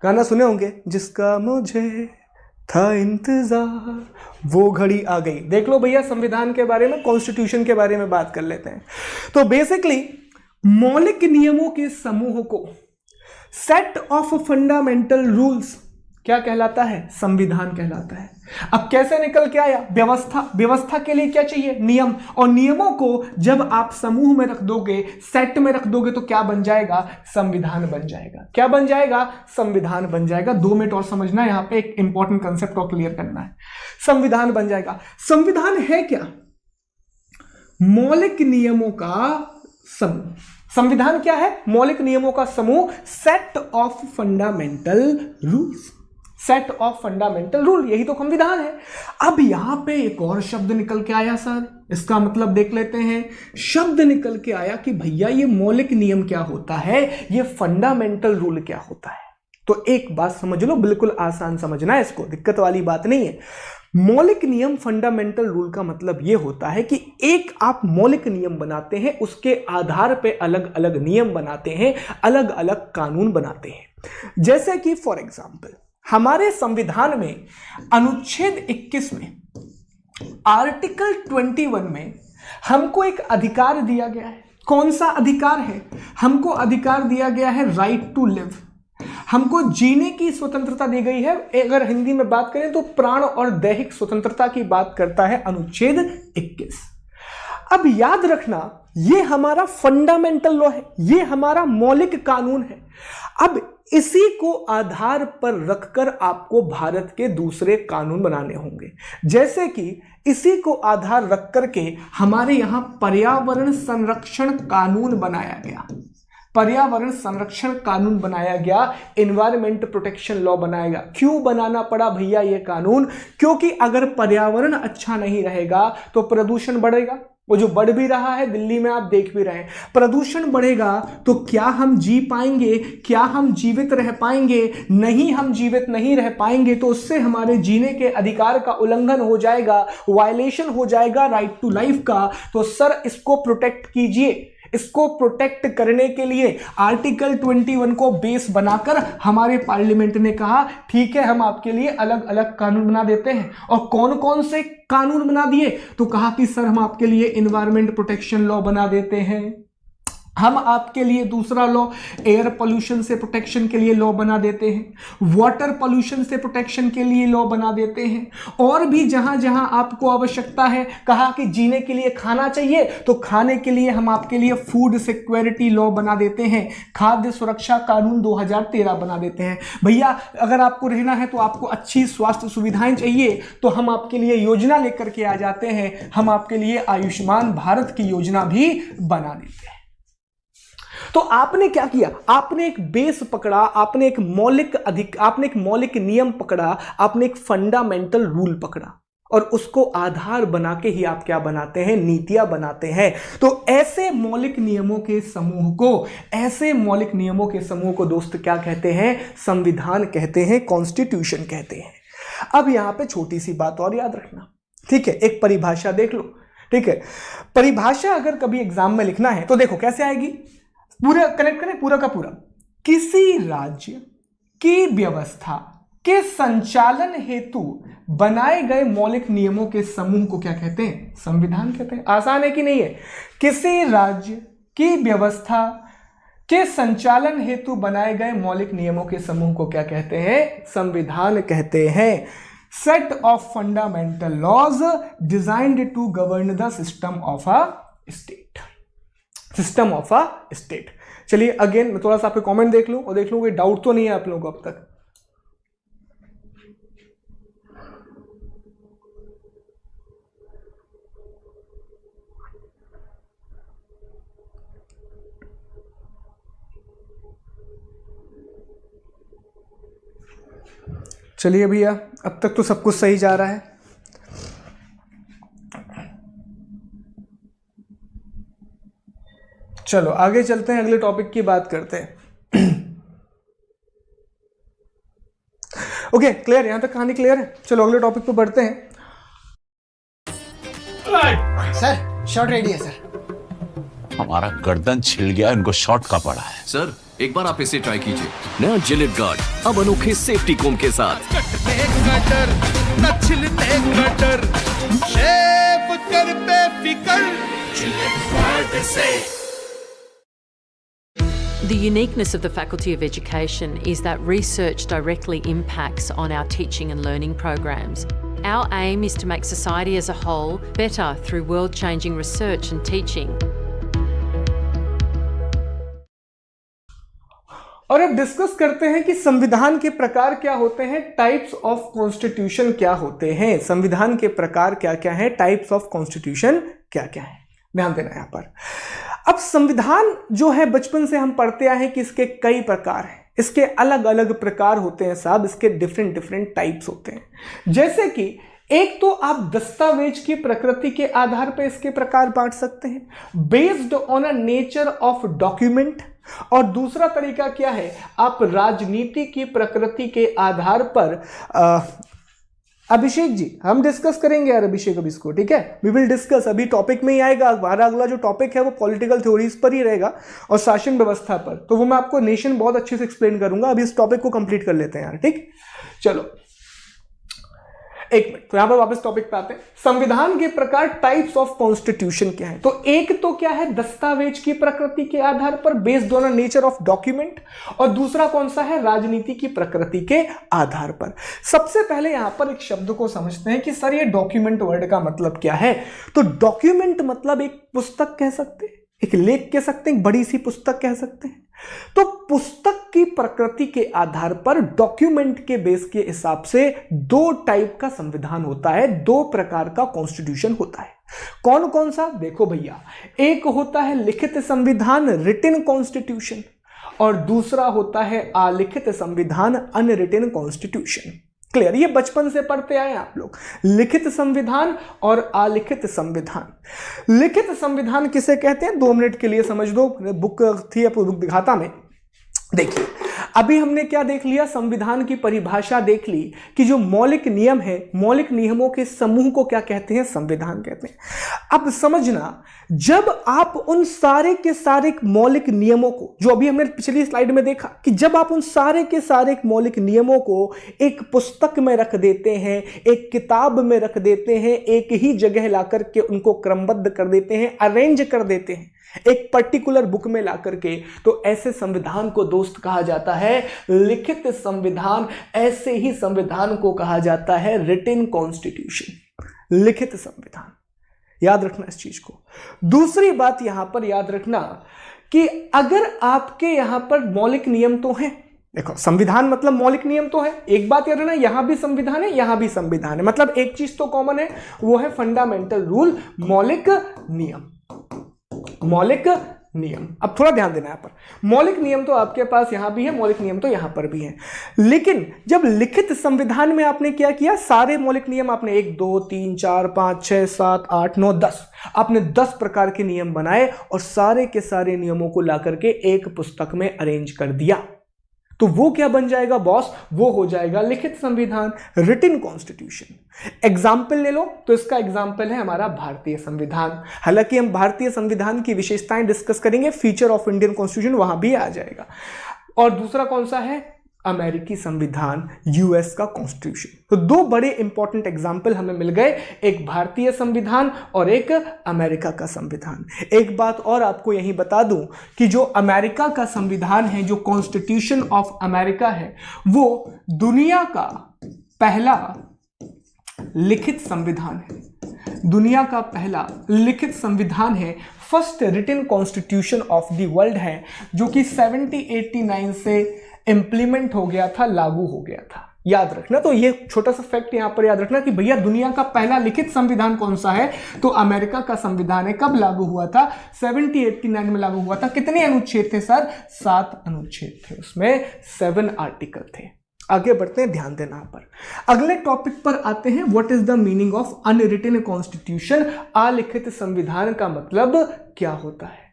गाना सुने होंगे, जिसका मुझे था इंतजार, वो घड़ी आ गई। देख लो भैया, संविधान के बारे में, कॉन्स्टिट्यूशन के बारे में बात कर लेते हैं। तो बेसिकली मौलिक नियमों के समूह को, सेट ऑफ फंडामेंटल रूल्स, क्या कहलाता है? संविधान कहलाता है। अब कैसे निकल के आया? व्यवस्था। व्यवस्था के लिए क्या चाहिए? नियम। और नियमों को जब आप समूह में रख दोगे, सेट में रख दोगे, तो क्या बन जाएगा? संविधान बन जाएगा। क्या बन जाएगा? संविधान बन जाएगा। 2 मिनट और समझना, यहां पे एक इंपॉर्टेंट कंसेप्ट और क्लियर करना है। संविधान बन जाएगा। संविधान है क्या? मौलिक नियमों का समूह। संविधान क्या है? मौलिक नियमों का समूह, set of fundamental rules. Set of fundamental rule, यही तो संविधान है। अब यहां पे एक और शब्द निकल के आया सर, इसका मतलब देख लेते हैं। शब्द निकल के आया कि भैया ये मौलिक नियम क्या होता है, ये फंडामेंटल रूल क्या होता है। तो एक बात समझ लो, बिल्कुल आसान समझना है इसको, दिक्कत वाली बात नहीं है। मौलिक नियम, फंडामेंटल रूल का मतलब यह होता है कि एक आप मौलिक नियम बनाते हैं, उसके आधार पे अलग अलग नियम बनाते हैं, अलग अलग कानून बनाते हैं। जैसे कि फॉर एग्जाम्पल हमारे संविधान में अनुच्छेद 21 में, आर्टिकल 21 में हमको एक अधिकार दिया गया है। कौन सा अधिकार है? हमको अधिकार दिया गया है राइट टू लिव। हमको जीने की स्वतंत्रता दी गई है। अगर हिंदी में बात करें तो प्राण और दैहिक स्वतंत्रता की बात करता है अनुच्छेद 21। अब याद रखना, ये हमारा फंडामेंटल लॉ है, ये हमारा मौलिक कानून है। अब इसी को आधार पर रखकर आपको भारत के दूसरे कानून बनाने होंगे। जैसे कि इसी को आधार रख करके हमारे यहां पर्यावरण संरक्षण कानून बनाया गया। पर्यावरण संरक्षण कानून बनाया गया, एनवायरमेंट प्रोटेक्शन लॉ बनाया गया। क्यों बनाना पड़ा भैया ये कानून? क्योंकि अगर पर्यावरण अच्छा नहीं रहेगा तो प्रदूषण बढ़ेगा। वो जो बढ़ भी रहा है, दिल्ली में आप देख भी रहे हैं, प्रदूषण बढ़ेगा तो क्या हम जी पाएंगे? क्या हम जीवित रह पाएंगे? नहीं, हम जीवित नहीं रह पाएंगे। तो उससे हमारे जीने के अधिकार का उल्लंघन हो जाएगा, वायलेशन हो जाएगा राइट टू लाइफ का। तो सर इसको प्रोटेक्ट कीजिए। इसको प्रोटेक्ट करने के लिए आर्टिकल 21 को बेस बनाकर हमारे पार्लियामेंट ने कहा ठीक है, हम आपके लिए अलग अलग कानून बना देते हैं। और कौन कौन से कानून बना दिए? तो कहा कि सर हम आपके लिए एनवायरमेंट प्रोटेक्शन लॉ बना देते हैं, हम आपके लिए दूसरा लॉ एयर पोल्यूशन से प्रोटेक्शन के लिए लॉ बना देते हैं, वाटर पोल्यूशन से प्रोटेक्शन के लिए लॉ बना देते हैं, और भी जहां जहां आपको आवश्यकता है। कहा कि जीने के लिए खाना चाहिए तो खाने के लिए हम आपके लिए फूड सिक्योरिटी लॉ बना देते हैं, खाद्य सुरक्षा कानून 2013 बना देते हैं। भैया अगर आपको रहना है तो आपको अच्छी स्वास्थ्य सुविधाएं चाहिए तो हम आपके लिए योजना लेकर के आ जाते हैं, हम आपके लिए आयुष्मान भारत की योजना भी बना देते हैं। तो आपने क्या किया, आपने एक बेस पकड़ा, आपने एक मौलिक नियम पकड़ा, आपने एक फंडामेंटल रूल पकड़ा और उसको आधार बना के ही आप क्या बनाते हैं, नीतियां बनाते हैं। तो ऐसे मौलिक नियमों के समूह को दोस्त क्या कहते हैं, संविधान कहते हैं, कॉन्स्टिट्यूशन कहते हैं। अब यहां पे छोटी सी बात और याद रखना, ठीक है, एक परिभाषा देख लो, ठीक है। परिभाषा अगर कभी एग्जाम में लिखना है तो देखो कैसे आएगी, पूरा कनेक्ट करें, पूरा का पूरा, किसी राज्य की व्यवस्था के संचालन हेतु बनाए गए मौलिक नियमों के समूह को क्या कहते हैं, संविधान कहते हैं। आसान है कि नहीं है, किसी राज्य की व्यवस्था के संचालन हेतु बनाए गए मौलिक नियमों के समूह को क्या कहते हैं, संविधान कहते हैं। Set of fundamental laws designed to govern the system of a state. चलिए अगेन मैं थोड़ा सा आपके कमेंट देख लूं और देख लूं कोई डाउट तो नहीं है आप लोगों को अब तक। चलिए भैया, अब तक तो सब कुछ सही जा रहा है। चलो आगे चलते हैं, अगले टॉपिक की बात करते हैं। ओके क्लियर, यहां तक कहानी क्लियर है। चलो अगले टॉपिक पे बढ़ते हैं। सर शॉट रेडी है सर। हमारा गर्दन छिल गया, इनको शॉट का पड़ा है। सर एक बार आप इसे ट्राई कीजिए, नया जिलेट गार्ड अब अनोखे सेफ्टी कोम के साथ। शेफ कर बेफिकर जिलेट गार्ड से। The uniqueness of the Faculty of Education is that research directly impacts on our teaching and learning programs. Our aim is to make society as a whole better through world-changing research and teaching. और अब discuss करते हैं कि संविधान के प्रकार क्या होते हैं, टाइप्स ऑफ कॉन्स्टिट्यूशन क्या होते हैं। संविधान के प्रकार क्या क्या है, टाइप्स ऑफ कॉन्स्टिट्यूशन क्या क्या है, ध्यान देना यहां पर। अब संविधान जो है बचपन से हम पढ़ते आए हैं कि इसके कई प्रकार हैं, इसके अलग अलग प्रकार होते हैं साहब, इसके डिफरेंट टाइप्स होते हैं। जैसे कि एक तो आप दस्तावेज की प्रकृति के आधार पर इसके प्रकार बांट सकते हैं, based on a nature of document. और दूसरा तरीका क्या है, आप राजनीति की प्रकृति के आधार पर अभिषेक जी हम डिस्कस करेंगे यार, अभिषेक अब इसको, ठीक है, वी विल डिस्कस, अभी टॉपिक में ही आएगा। हमारा अगला जो टॉपिक है वो पॉलिटिकल थ्योरीज पर ही रहेगा और शासन व्यवस्था पर, तो वो मैं आपको नेशन बहुत अच्छे से एक्सप्लेन करूंगा। अभी इस टॉपिक को कंप्लीट कर लेते हैं यार, ठीक। चलो एक मिनट, तो यहां पर वापस टॉपिक पे आते हैं। संविधान के प्रकार, टाइप्स ऑफ कॉन्स्टिट्यूशन क्या है। तो एक तो क्या है, दस्तावेज की प्रकृति के आधार पर, based on nature of document. और दूसरा कौन सा है, राजनीति की प्रकृति के आधार पर। सबसे पहले यहां पर एक शब्द को समझते हैं कि सर ये डॉक्यूमेंट वर्ड का मतलब क्या है। तो डॉक्यूमेंट मतलब एक पुस्तक कह सकते हैं, एक लेख कह सकते हैं, एक बड़ी सी पुस्तक कह सकते हैं। तो पुस्तक की प्रकृति के आधार पर, डॉक्यूमेंट के बेस के हिसाब से दो टाइप का संविधान होता है, दो प्रकार का कॉन्स्टिट्यूशन होता है। कौन कौन सा, देखो भैया, एक होता है लिखित संविधान, रिटन कॉन्स्टिट्यूशन, और दूसरा होता है अलिखित संविधान, अनरिटन कॉन्स्टिट्यूशन। क्लियर, ये बचपन से पढ़ते आए आप लोग, लिखित संविधान और अलिखित संविधान। लिखित संविधान किसे कहते हैं, 2 मिनट के लिए समझ दो, बुक थी आपको, बुक दिखाता मैं। देखिए अभी हमने क्या देख लिया, संविधान की परिभाषा देख ली कि जो मौलिक नियम है, मौलिक नियमों के समूह को क्या कहते हैं, संविधान कहते हैं। अब समझना, जब आप उन सारे के सारे मौलिक नियमों को, जो अभी हमने पिछली स्लाइड में देखा कि जब आप उन सारे के सारे मौलिक नियमों को एक पुस्तक में रख देते हैं, एक किताब में रख देते हैं, एक ही जगह ला करके उनको क्रमबद्ध कर देते हैं, अरेंज कर देते हैं एक पर्टिकुलर बुक में ला करके, तो ऐसे संविधान को दोस्त कहा जाता है लिखित संविधान। ऐसे ही संविधान को कहा जाता है रिटन कॉन्स्टिट्यूशन, लिखित संविधान। याद रखना इस चीज को। दूसरी बात यहां पर याद रखना कि अगर आपके यहां पर मौलिक नियम तो हैं, देखो संविधान मतलब मौलिक नियम तो है, एक बात याद रखना, यहां भी संविधान है, यहां भी संविधान है, मतलब एक चीज तो कॉमन है, वो है फंडामेंटल रूल, मौलिक नियम, मौलिक नियम। अब थोड़ा ध्यान देना यहाँ पर, मौलिक नियम तो आपके पास यहां भी है, मौलिक नियम तो यहां पर भी है, लेकिन जब लिखित संविधान में आपने क्या किया, सारे मौलिक नियम आपने 1 2 3 4 5 6 7 8 9 10 आपने 10 प्रकार के नियम बनाए और सारे के सारे नियमों को ला करके एक पुस्तक में अरेंज कर दिया। तो वो क्या बन जाएगा बॉस, वो हो जाएगा लिखित संविधान, रिटन कॉन्स्टिट्यूशन। एग्जाम्पल ले लो तो इसका एग्जाम्पल है हमारा भारतीय संविधान। हालांकि हम भारतीय संविधान की विशेषताएं डिस्कस करेंगे, फीचर ऑफ इंडियन कॉन्स्टिट्यूशन वहां भी आ जाएगा। और दूसरा कौन सा है, अमेरिकी संविधान, यूएस का कॉन्स्टिट्यूशन। तो दो बड़े इंपॉर्टेंट एग्जाम्पल हमें मिल गए, एक भारतीय संविधान और एक अमेरिका का संविधान। एक बात और आपको यही बता दूं कि जो अमेरिका का संविधान है, जो कॉन्स्टिट्यूशन ऑफ अमेरिका है, वो दुनिया का पहला लिखित संविधान है, दुनिया का पहला लिखित संविधान है, first written constitution of the world है, जो कि 1789 से इंप्लीमेंट हो गया था, लागू हो गया था। याद रखना, तो ये छोटा सा फैक्ट यहां पर याद रखना कि भैया दुनिया का पहला लिखित संविधान कौन सा है, तो अमेरिका का संविधान है। कब लागू हुआ था, 1789 में लागू हुआ था। कितने अनुच्छेद थे सर, 7 अनुच्छेद थे, उसमें 7 आर्टिकल थे। आगे बढ़ते हैं, ध्यान देना पर। अगले टॉपिक पर आते हैं, what is the meaning of unwritten constitution. अलिखित संविधान का मतलब क्या होता है,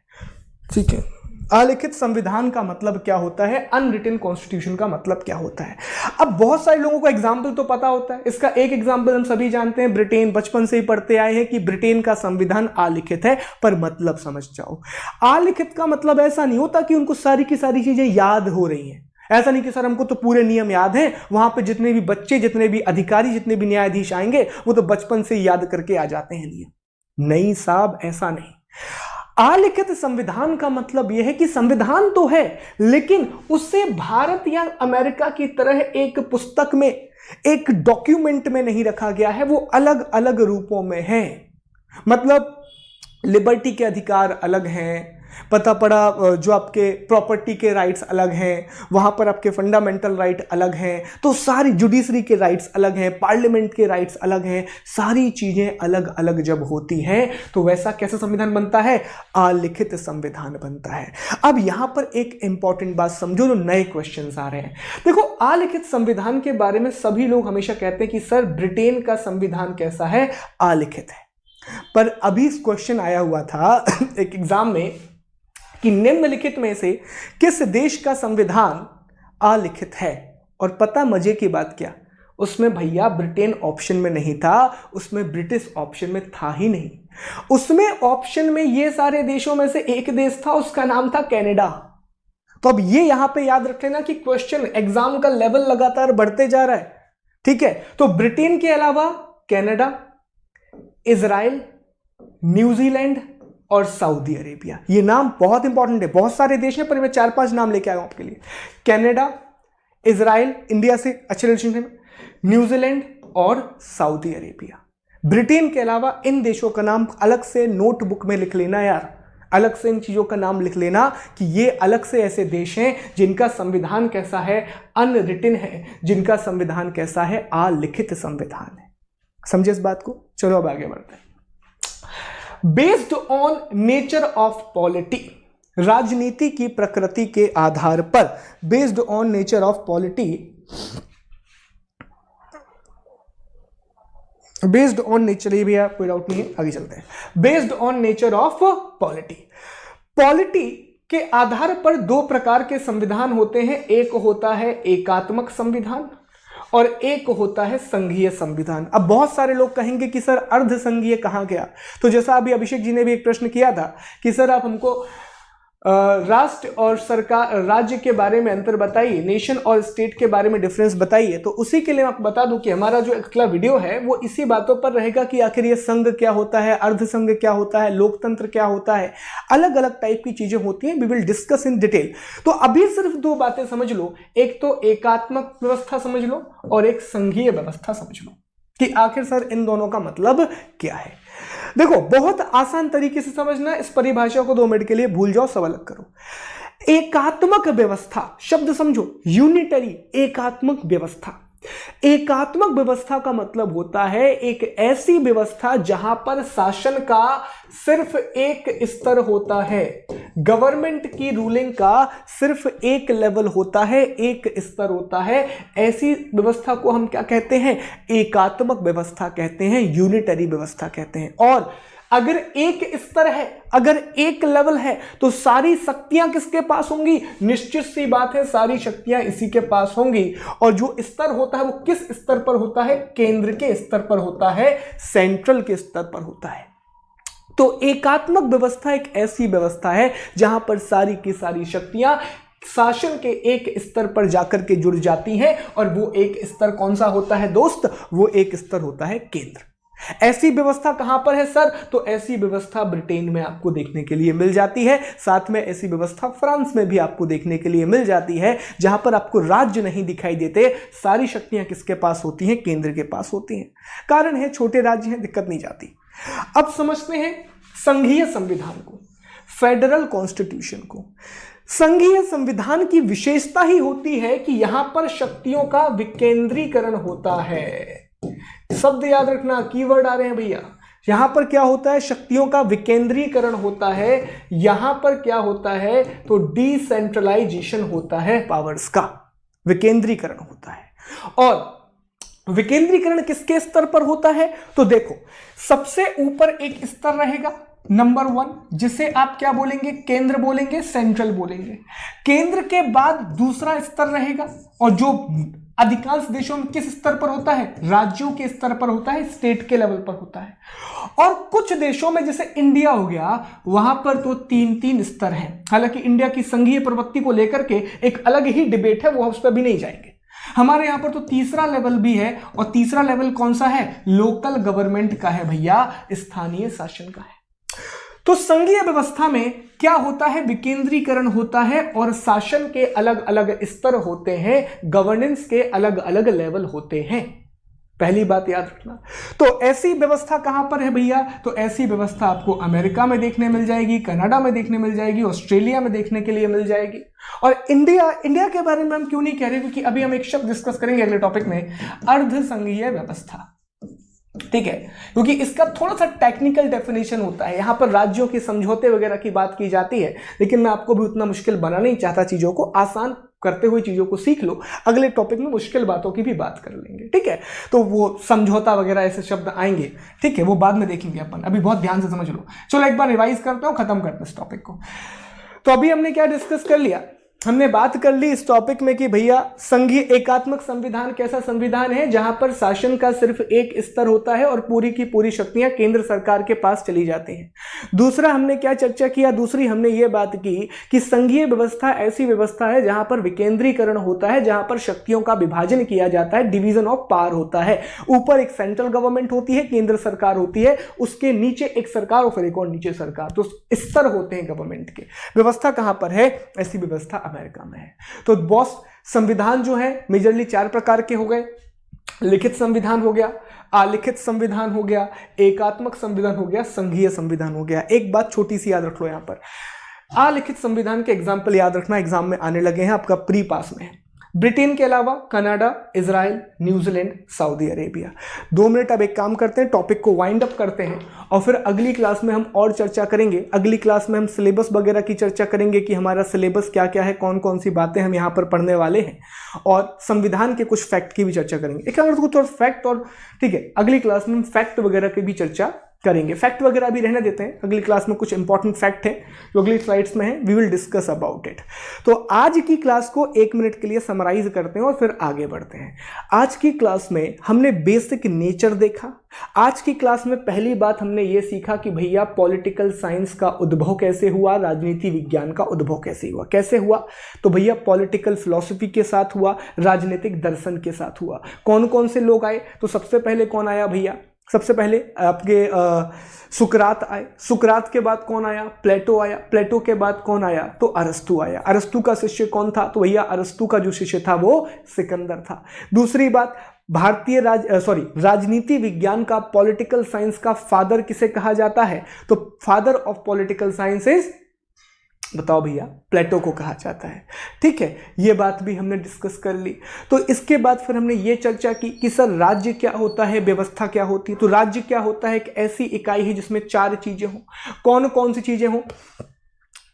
ठीक है, अलिखित संविधान का मतलब क्या होता है, अनरिटन कॉन्स्टिट्यूशन का मतलब क्या होता है। अब बहुत सारे लोगों को एग्जाम्पल तो पता होता है, इसका एक एग्जाम्पल हम सभी जानते हैं, ब्रिटेन, बचपन से ही पढ़ते आए हैं कि ब्रिटेन का संविधान अलिखित है, पर मतलब समझ जाओ। अलिखित का मतलब ऐसा नहीं होता कि उनको सारी की सारी चीजें याद हो रही हैं, ऐसा नहीं कि सर हमको तो पूरे नियम याद हैं, वहां पे जितने भी बच्चे, जितने भी अधिकारी, जितने भी न्यायाधीश आएंगे वो तो बचपन से याद करके आ जाते हैं नियम। नहीं साहब, ऐसा नहीं। अलिखित संविधान का मतलब यह है कि संविधान तो है, लेकिन उससे भारत या अमेरिका की तरह एक पुस्तक में, एक डॉक्यूमेंट में नहीं रखा गया है, वो अलग अलग रूपों में है। मतलब लिबर्टी के अधिकार अलग हैं, पता पड़ा जो आपके प्रॉपर्टी के राइट्स अलग हैं, वहां पर आपके फंडामेंटल राइट अलग हैं, तो सारी जुडिशरी के राइट्स अलग हैं, पार्लियामेंट के राइट्स अलग हैं, सारी चीजें अलग अलग जब होती हैं तो वैसा कैसा संविधान बनता है, अलिखित संविधान बनता है। अब यहां पर एक इंपॉर्टेंट बात समझो, जो नए क्वेश्चंस आ रहे हैं। देखो, अलिखित संविधान के बारे में सभी लोग हमेशा कहते हैं कि सर ब्रिटेन का संविधान कैसा है, अलिखित है। पर अभी क्वेश्चन आया हुआ था एक एग्जाम में कि निम्नलिखित में से किस देश का संविधान अलिखित है, और पता मजे की बात क्या, उसमें भैया ब्रिटेन ऑप्शन में नहीं था, उसमें ब्रिटिश ऑप्शन में था ही नहीं। उसमें ऑप्शन में ये सारे देशों में से एक देश था, उसका नाम था कनाडा। तो अब ये यहां पे याद रख लेना कि क्वेश्चन, एग्जाम का लेवल लगातार बढ़ते जा रहा है, ठीक है। तो ब्रिटेन के अलावा कनाडा, इजराइल, न्यूजीलैंड और सऊदी अरेबिया, ये नाम बहुत इंपॉर्टेंट है। बहुत सारे देश हैं पर मैं 4-5 नाम लेके आया हूं आपके लिए। कनाडा, इजराइल, इंडिया से अच्छे रिलेशन है, न्यूजीलैंड और सऊदी अरेबिया। ब्रिटेन के अलावा इन देशों का नाम अलग से नोटबुक में लिख लेना यार, अलग से इन चीजों का नाम लिख लेना कि ये अलग से ऐसे देश हैं जिनका संविधान कैसा है, अनरिटन है, जिनका संविधान कैसा है, अलिखित संविधान है। समझे इस बात को? चलो अब आगे बढ़ते हैं। Based on nature of polity, राजनीति की प्रकृति के आधार पर, based on nature of polity, based on nature, ये भी कोई डाउट नहीं है, आगे चलते हैं। Based on nature of polity, polity के आधार पर 2 प्रकार के संविधान होते हैं, एक होता है एकात्मक संविधान और एक होता है संघीय संविधान। अब बहुत सारे लोग कहेंगे कि सर अर्ध संघीय कहां गया, तो जैसा अभी अभिषेक जी ने भी एक प्रश्न किया था कि सर आप हमको राष्ट्र और सरकार, राज्य के बारे में अंतर बताइए, नेशन और स्टेट के बारे में डिफरेंस बताइए। तो उसी के लिए मैं आपको बता दूं कि हमारा जो अगला वीडियो है वो इसी बातों पर रहेगा कि आखिर ये संघ क्या होता है, अर्ध संघ क्या होता है, लोकतंत्र क्या होता है, अलग अलग टाइप की चीजें होती हैं, we will discuss in detail. तो अभी सिर्फ 2 बातें समझ लो, एक तो एकात्मक व्यवस्था समझ लो और एक संघीय व्यवस्था समझ लो कि आखिर सर इन दोनों का मतलब क्या है। देखो, बहुत आसान तरीके से समझना, इस परिभाषा को 2 मिनट के लिए भूल जाओ, सब अलग करो। एकात्मक व्यवस्था, शब्द समझो, यूनिटरी, एकात्मक व्यवस्था। एकात्मक व्यवस्था का मतलब होता है एक ऐसी व्यवस्था जहां पर शासन का सिर्फ एक स्तर होता है, गवर्नमेंट की रूलिंग का सिर्फ एक लेवल होता है, एक स्तर होता है। ऐसी व्यवस्था को हम क्या कहते हैं? एकात्मक व्यवस्था कहते हैं, यूनिटरी व्यवस्था कहते हैं। और अगर एक स्तर है, अगर एक लेवल है, तो सारी शक्तियां किसके पास होंगी? निश्चित सी बात है, सारी शक्तियां इसी के पास होंगी। और जो स्तर होता है वो किस स्तर पर होता है? केंद्र के स्तर पर होता है, सेंट्रल के स्तर पर होता है। तो एकात्मक व्यवस्था एक ऐसी व्यवस्था है जहां पर सारी की सारी शक्तियां शासन के एक स्तर पर जाकर के जुड़ जाती हैं। और वो एक स्तर कौन सा होता है दोस्त? वो एक स्तर होता है केंद्र। ऐसी व्यवस्था कहां पर है सर? तो ऐसी व्यवस्था ब्रिटेन में आपको देखने के लिए मिल जाती है। साथ में ऐसी व्यवस्था फ्रांस में भी आपको देखने के लिए मिल जाती है, जहां पर आपको राज्य नहीं दिखाई देते, सारी शक्तियां किसके पास होती हैं? केंद्र के पास होती हैं। कारण है छोटे राज्य हैं, दिक्कत नहीं जाती। अब समझते हैं संघीय संविधान को, फेडरल कॉन्स्टिट्यूशन को। संघीय संविधान की विशेषता ही होती है कि यहां पर शक्तियों का विकेंद्रीकरण होता है। शब्द याद रखना, कीवर्ड आ रहे हैं भैया। यहां पर क्या होता है? शक्तियों का विकेंद्रीकरण होता है। यहां पर क्या होता है? तो डिसेंट्रलाइजेशन होता है, पावर्स का विकेंद्रीकरण होता है। और विकेंद्रीकरण किसके स्तर पर होता है? तो देखो, सबसे ऊपर एक स्तर रहेगा नंबर 1, जिसे आप क्या बोलेंगे? केंद्र बोलेंगे, सेंट्रल बोलेंगे। केंद्र के बाद दूसरा स्तर रहेगा, और जो अधिकांश देशों में किस स्तर पर होता है? राज्यों के स्तर पर होता है, स्टेट के लेवल पर होता है। और कुछ देशों में जैसे इंडिया हो गया, वहां पर तो 3-3 स्तर हैं। हालांकि इंडिया की संघीय प्रवृत्ति को लेकर के एक अलग ही डिबेट है, वो उस पर भी नहीं जाएंगे। हमारे यहां पर तो तीसरा लेवल भी है, और तीसरा लेवल कौन सा है? लोकल गवर्नमेंट का है भैया, स्थानीय शासन का है। तो संघीय व्यवस्था में क्या होता है? विकेंद्रीकरण होता है, और शासन के अलग अलग स्तर होते हैं, गवर्नेंस के अलग अलग लेवल होते हैं। पहली बात याद रखना। तो ऐसी व्यवस्था कहां पर है भैया? तो ऐसी व्यवस्था आपको अमेरिका में देखने मिल जाएगी, कनाडा में देखने मिल जाएगी, ऑस्ट्रेलिया में देखने के लिए मिल जाएगी। और इंडिया के बारे में हम क्यों नहीं कह रहे? क्योंकि अभी हम एक शब्द डिस्कस करेंगे अगले टॉपिक में, अर्ध संघीय व्यवस्था। ठीक है, क्योंकि इसका थोड़ा सा टेक्निकल डेफिनेशन होता है। यहां पर राज्यों के समझौते वगैरह की बात की जाती है, लेकिन मैं आपको भी उतना मुश्किल बना नहीं चाहता, चीजों को आसान करते हुए चीजों को सीख लो। अगले टॉपिक में मुश्किल बातों की भी बात कर लेंगे, ठीक है। तो वो समझौता वगैरह ऐसे शब्द आएंगे, ठीक है, वो बाद में देखेंगे अपन, अभी बहुत ध्यान से समझ लो। चलो एक बार रिवाइज करता हूं, खत्म करते हैं इस टॉपिक को। तो अभी हमने क्या डिस्कस कर लिया? हमने बात कर ली इस टॉपिक में कि भैया संघीय एकात्मक संविधान कैसा संविधान है, जहां पर शासन का सिर्फ एक स्तर होता है और पूरी की पूरी शक्तियां केंद्र सरकार के पास चली जाती हैं। दूसरा हमने क्या चर्चा किया? दूसरी हमने ये बात की कि संघीय व्यवस्था ऐसी व्यवस्था है जहां पर विकेंद्रीकरण होता है, जहां पर शक्तियों का विभाजन किया जाता है, डिवीजन ऑफ पावर होता है। ऊपर एक सेंट्रल गवर्नमेंट होती है, केंद्र सरकार होती है, उसके नीचे एक सरकार और फिर एक और नीचे सरकार, तो स्तर होते हैं गवर्नमेंट के। व्यवस्था कहां पर है? ऐसी व्यवस्था अमेरिका में है। तो बॉस संविधान जो है मेजरली 4 प्रकार के हो गए। लिखित संविधान हो गया, अलिखित संविधान हो गया, एकात्मक संविधान हो गया, संघीय संविधान हो गया। एक बात छोटी सी याद रख लो यहां पर, अलिखित संविधान के एग्जाम्पल याद रखना, एग्जाम में आने लगे हैं, आपका प्री पास में है। ब्रिटेन के अलावा Canada, Israel, New Zealand, Saudi Arabia. 2 minute अब एक काम करते हैं, टॉपिक को वाइंड अप करते हैं और फिर अगली क्लास में हम और चर्चा करेंगे। अगली क्लास में हम सिलेबस वगैरह की चर्चा करेंगे कि हमारा सिलेबस क्या क्या है, कौन कौन सी बातें हम यहाँ पर पढ़ने वाले हैं, और संविधान के कुछ फैक्ट की भी चर्चा करेंगे। एक अगर कुछ फैक्ट और ठीक है, अगली क्लास में हम फैक्ट वगैरह की भी चर्चा करेंगे। फैक्ट वगैरह भी रहने देते हैं, अगली क्लास में कुछ इंपॉर्टेंट फैक्ट है जो अगली स्लाइड्स में है, we will discuss about it. तो आज की क्लास को 1 मिनट के लिए समराइज करते हैं और फिर आगे बढ़ते हैं। आज की क्लास में हमने बेसिक नेचर देखा। आज की क्लास में पहली बात हमने ये सीखा कि भैया पॉलिटिकल साइंस का उद्भव कैसे हुआ, राजनीति विज्ञान का उद्भव कैसे हुआ। कैसे हुआ? तो भैया पॉलिटिकल फिलॉसफी के साथ हुआ, राजनीतिक दर्शन के साथ हुआ। कौन कौन से लोग आए? तो सबसे पहले कौन आया भैया? सबसे पहले आपके सुकरात आए। सुकरात के बाद कौन आया? प्लेटो आया। प्लेटो के बाद कौन आया? तो अरस्तु आया। अरस्तु का शिष्य कौन था? तो भैया अरस्तु का जो शिष्य था वो सिकंदर था। दूसरी बात, भारतीय राजनीति विज्ञान का, पॉलिटिकल साइंस का फादर किसे कहा जाता है? तो father of political science is, बताओ भैया, प्लेटो को कहा जाता है। ठीक है, ये बात भी हमने डिस्कस कर ली। तो इसके बाद फिर हमने ये चर्चा की कि सर राज्य क्या होता है, व्यवस्था क्या होती है। तो राज्य क्या होता है? एक ऐसी इकाई है जिसमें 4 चीजें हों। कौन कौन सी चीजें हों?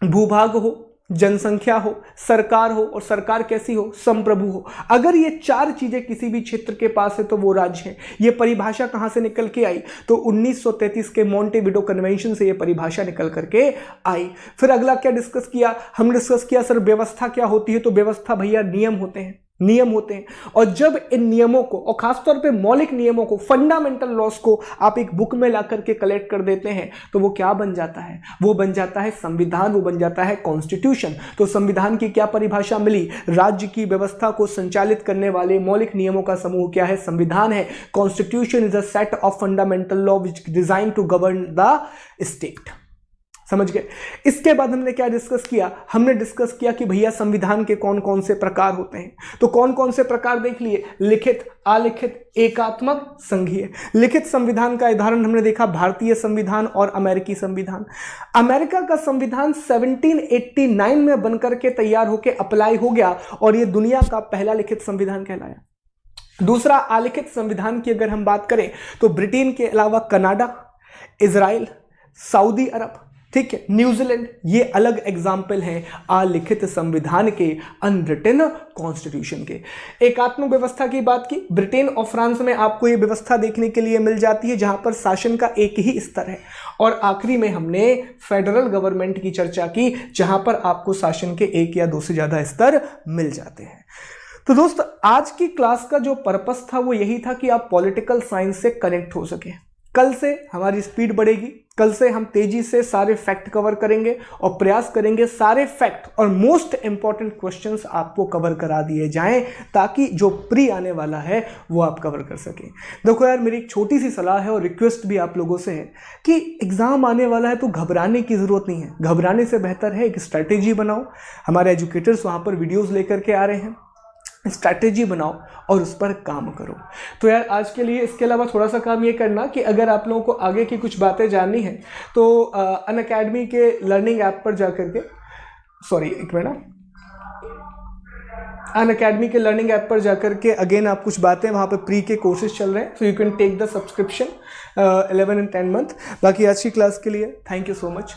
भूभाग हो, जनसंख्या हो, सरकार हो, और सरकार कैसी हो, संप्रभु हो। अगर ये 4 चीजें किसी भी क्षेत्र के पास है तो वो राज्य है। ये परिभाषा कहां से निकल के आई? तो 1933 के मोंटेविडो कन्वेंशन से ये परिभाषा निकल करके आई। फिर अगला क्या डिस्कस किया? हमने डिस्कस किया सर व्यवस्था क्या होती है। तो व्यवस्था भैया नियम होते हैं, नियम होते हैं। और जब इन नियमों को, और खासतौर पे मौलिक नियमों को, फंडामेंटल लॉस को आप एक बुक में ला करके कलेक्ट कर देते हैं तो वो क्या बन जाता है? वो बन जाता है संविधान, वो बन जाता है कॉन्स्टिट्यूशन। तो संविधान की क्या परिभाषा मिली? राज्य की व्यवस्था को संचालित करने वाले मौलिक नियमों का समूह क्या है? संविधान है। Constitution is a set of fundamental law which design to govern the state. समझ गए? इसके बाद हमने क्या डिस्कस किया? हमने डिस्कस किया कि भैया संविधान के कौन कौन से प्रकार होते हैं। तो कौन कौन से प्रकार देख लिए? लिखित, आलिखित, एकात्मक, संघीय। लिखित संविधान का उदाहरण हमने देखा भारतीय संविधान और अमेरिकी संविधान। अमेरिका का संविधान 1789 में बनकर के तैयार होकर अप्लाई हो गया और यह दुनिया का पहला लिखित संविधान कहलाया। दूसरा आलिखित संविधान की अगर हम बात करें तो ब्रिटेन के अलावा कनाडा, इजराइल, सऊदी अरब, ठीक है, न्यूजीलैंड, ये अलग एग्जाम्पल हैं आलिखित संविधान के, अनरिटन कॉन्स्टिट्यूशन के। एकात्मक व्यवस्था की बात की, ब्रिटेन और फ्रांस में आपको ये व्यवस्था देखने के लिए मिल जाती है जहां पर शासन का एक ही स्तर है। और आखिरी में हमने फेडरल गवर्नमेंट की चर्चा की जहां पर आपको शासन के 1 या 2 से ज्यादा स्तर मिल जाते हैं। तो दोस्त आज की क्लास का जो पर्पस था वो यही था कि आप पॉलिटिकल साइंस से कनेक्ट हो सके। कल से हमारी स्पीड बढ़ेगी, कल से हम तेजी से सारे फैक्ट कवर करेंगे और प्रयास करेंगे सारे फैक्ट और मोस्ट इंपॉर्टेंट क्वेश्चंस आपको कवर करा दिए जाएं ताकि जो प्री आने वाला है वो आप कवर कर सकें। देखो यार, मेरी एक छोटी सी सलाह है और रिक्वेस्ट भी आप लोगों से है कि एग्जाम आने वाला है तो घबराने की जरूरत नहीं है। घबराने से बेहतर है एक स्ट्रैटेजी बनाओ। हमारे एजुकेटर्स वहां पर वीडियोस लेकर के आ रहे हैं, स्ट्रैटेजी बनाओ और उस पर काम करो। तो यार आज के लिए इसके अलावा थोड़ा सा काम ये करना कि अगर आप लोगों को आगे की कुछ बातें जाननी है तो अनअकैडमी के लर्निंग ऐप पर जाकर के, अनअकैडमी के लर्निंग ऐप पर जाकर के अगेन आप कुछ बातें, वहाँ पे प्री के कोर्सेज चल रहे हैं, so you can take the subscription 11 and 10 month. बाकी आज की क्लास के लिए थैंक यू सो मच।